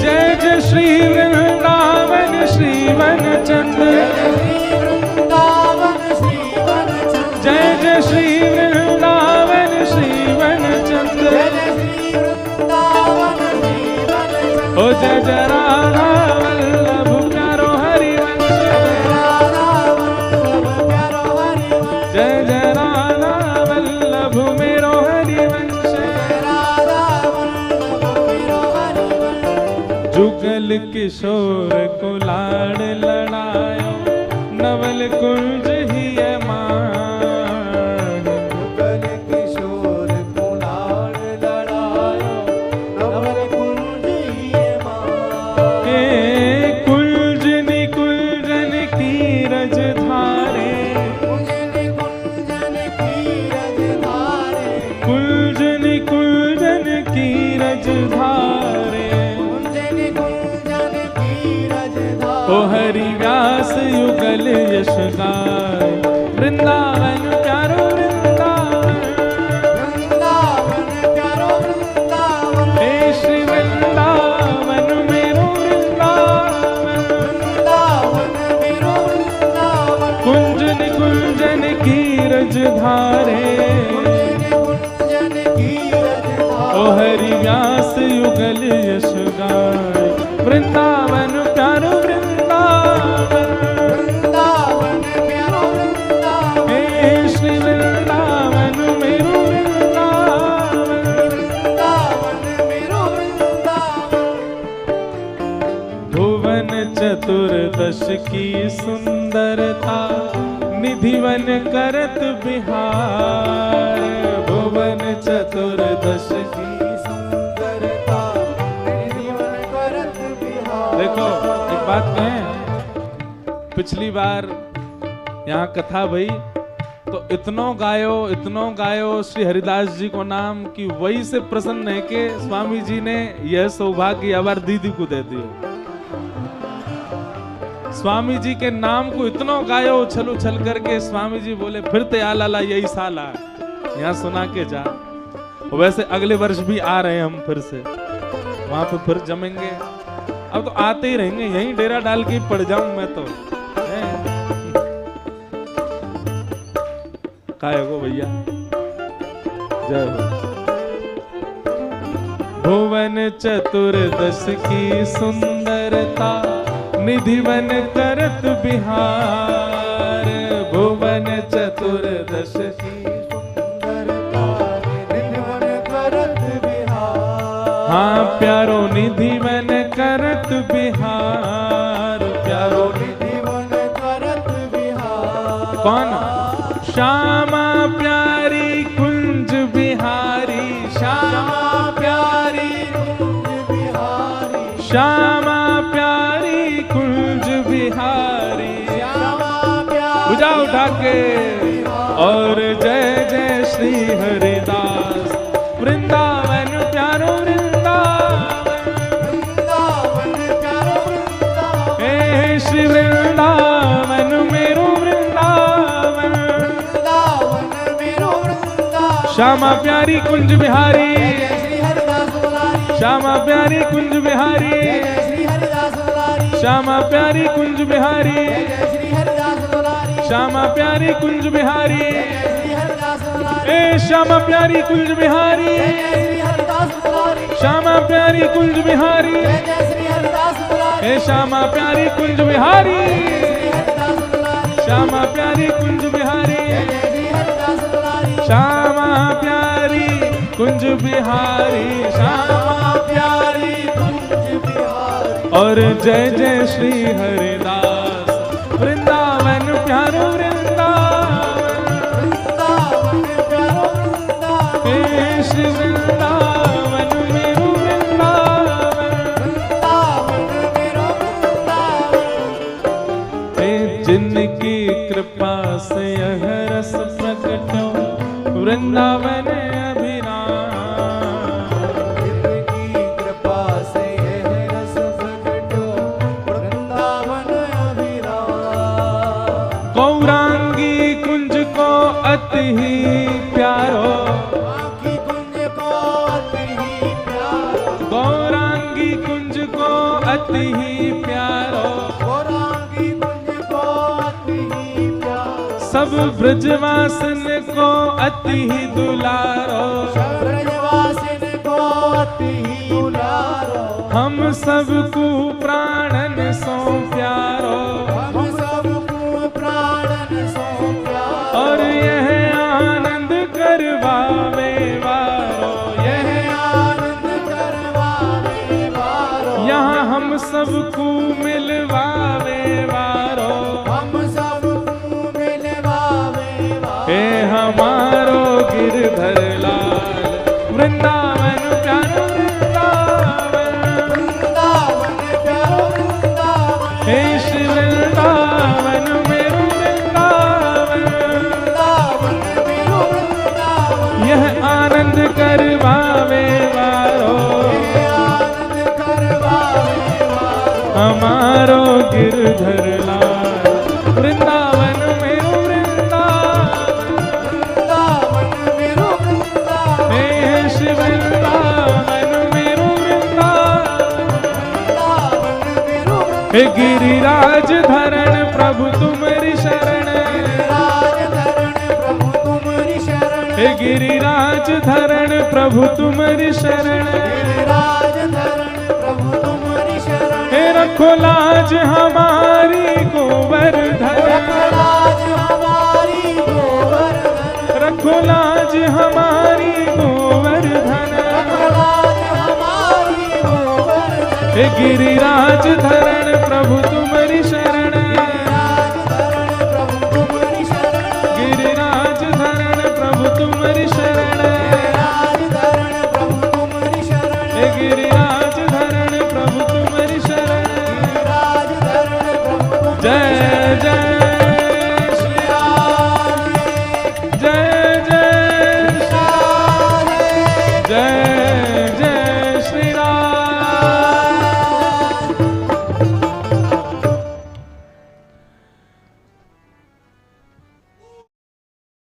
जय जय श्री वृंदावन श्रीवन चंद्र जय जय श्री वृंदावन श्रीवन चंद्र ओ जय जय राधा वल्लभ प्यारो हरिवंश जय जय राधा वल्लभ मेरो हरिवंश जुगल किशोर को लाड़ लड़ायो नवल कुंज ही मान किशोर को लाड़ लड़ायो नवल कुंज ही के कुंज निकुंजन की रज धारे कुंजन की रज धारे कुंज निकुंजन की रज धारे ओ हरि व्यास युगल यश गाय वृंदावन प्यारो वृंदावन वृंदावन प्यारो वृंदावन हे श्री वृंदावन मेरो वृंदावन वृंदावन मेरो वृंदावन कुंज निकुंजन की रज धारे कुंजन की रज ओ हरि व्यास युगल यश गाय वृंदावन प्यारो वृंदावन वृंदावन प्यारो वृंदावन हे श्री वृंदावन मेरो वृंदावन वृंदावन मेरो वृंदावन भुवन चतुर्दश की सुंदरता निधिवन करत बिहार भुवन चतुर्दश की सुंदरता जीवन करत बिहार देखो एक बात कहें पिछली बार यहाँ कथा भई तो इतनो गायो श्री हरिदास जी को नाम कि वही से प्रसन्न है कि स्वामी जी ने यह सौभाग्य अबार दीदी को दे दियो स्वामी जी के नाम को इतनो गायो उछल उछल करके स्वामी जी बोले फिर ते आ लाला यही साल आ यहाँ सुना के जा वैसे अगले वर्ष भी आ रहे हैं हम फिर से वहां पे फिर जमेंगे अब तो आते ही रहेंगे यहीं डेरा डाल के पड़ जाऊं मैं तो काय हो भैया जय हो भुवन चतुर्दश की सुंदरता निधिवन करत बिहार भुवन चतुर्दश की सुंदरता जीवन करत बिहार हाँ प्यारो निधिवन करत बिहार प्यारो जीवन करत बिहार कौन श्यामा प्यारी कुंज बिहारी श्यामा प्यारी कुंज बिहारी श्यामा प्यारी कुंज बिहारी श्यामा प्यारी बुझा उठा के और जय जय श्री हरिदास वृंदावन प्यारो वृंदावन वृंदावन प्यारो वृंदावन हे श्री वृंदावन मेरो वृंदावन वृंदावन मेरो वृंदावन श्यामा प्यारी कुंज बिहारी जय श्री हरिदास मुरारी श्यामा प्यारी कुंज बिहारी, जय जय श्री हरिदास दुलारी, श्यामा प्यारी कुंज बिहारी, जय जय श्री हरिदास दुलारी, श्यामा प्यारी कुंज बिहारी, जय जय श्री हरिदास दुलारी, ए श्यामा प्यारी कुंज बिहारी, जय जय श्री हरिदास दुलारी, श्यामा प्यारी कुंज बिहारी, जय जय श्री हरिदास दुलारी, ए श्यामा प्यारी कुंज बिहारी, श्री हरिदास दुलारी, श्यामा प्यारी कुंज बिहारी, जय जय श्री हरिदास दुलारी, श्यामा प्यारी कुंज बिहारी, श्यामा प्यारी कुंज बिहारी, और जय जय श्री हरिदास वृंदावन प्यारो वृंदावन, वृंदावन प्यारो वृंदावन, हे श्री वृंदावन मेरो वृंदावन, वृंदावन मेरो वृंदावन, हे जिनकी कृपा से यह रस प्रकट हो वृंदावन अभिराम, जिनकी कृपा से यह रस प्रकट हो वृंदावन अभिराम, गौरांगी कुंज को अति ही प्यारो, आँखी कुंज को अति ही प्यारो, गौरांगी कुंज को अति ही प्यारो, गौरांगी कुंज को अति ही प्यारो, सब ब्रजवासन को अति ही दुलारो, ब्रजवासिन को अति ही दुलारो, हम सबको प्राणन सो प्यारो, हम सबको प्राणन सो प्यारो, और यह आनंद करवावे वारो, यह आनंद करवाने वारो, यहाँ हम सबको मिलवावे वारो, हम सबको मिलवावे वारो, हे हमारो गिरधर लाल वृंदावन प्यारो वृंदावन, वृंदावन प्यारो वृंदावन, हे श्री वृंदावन मेरो वृंदावन, वृंदावन मेरो वृंदावन, यह आनंद करवावे वारो, यह आनंद करवावे वारो, हमारो गिरधर लाल वृंदावन मेरो वृंदावन, वृंदावन मेरो वृंदावन, हे श्री वृंदावन मेरो वृंदावन, वृंदावन मेरो हे गिरिराज धरण प्रभु तुम्हारी शरण, राज धरण प्रभु तुम्हारी शरण, हे गिरिराज धरण प्रभु तुम्हारी शरण, राज धरण प्रभु तुम्हारी शरण, हे रखो लाज हमारी गोवर्धन, राज हमारी गोवर्धन, रखो लाज हमारी गोवर्धन, राज हमारी गोवर्धन, हे गिरिराज धरण प्रभु तुम्हारी शरण,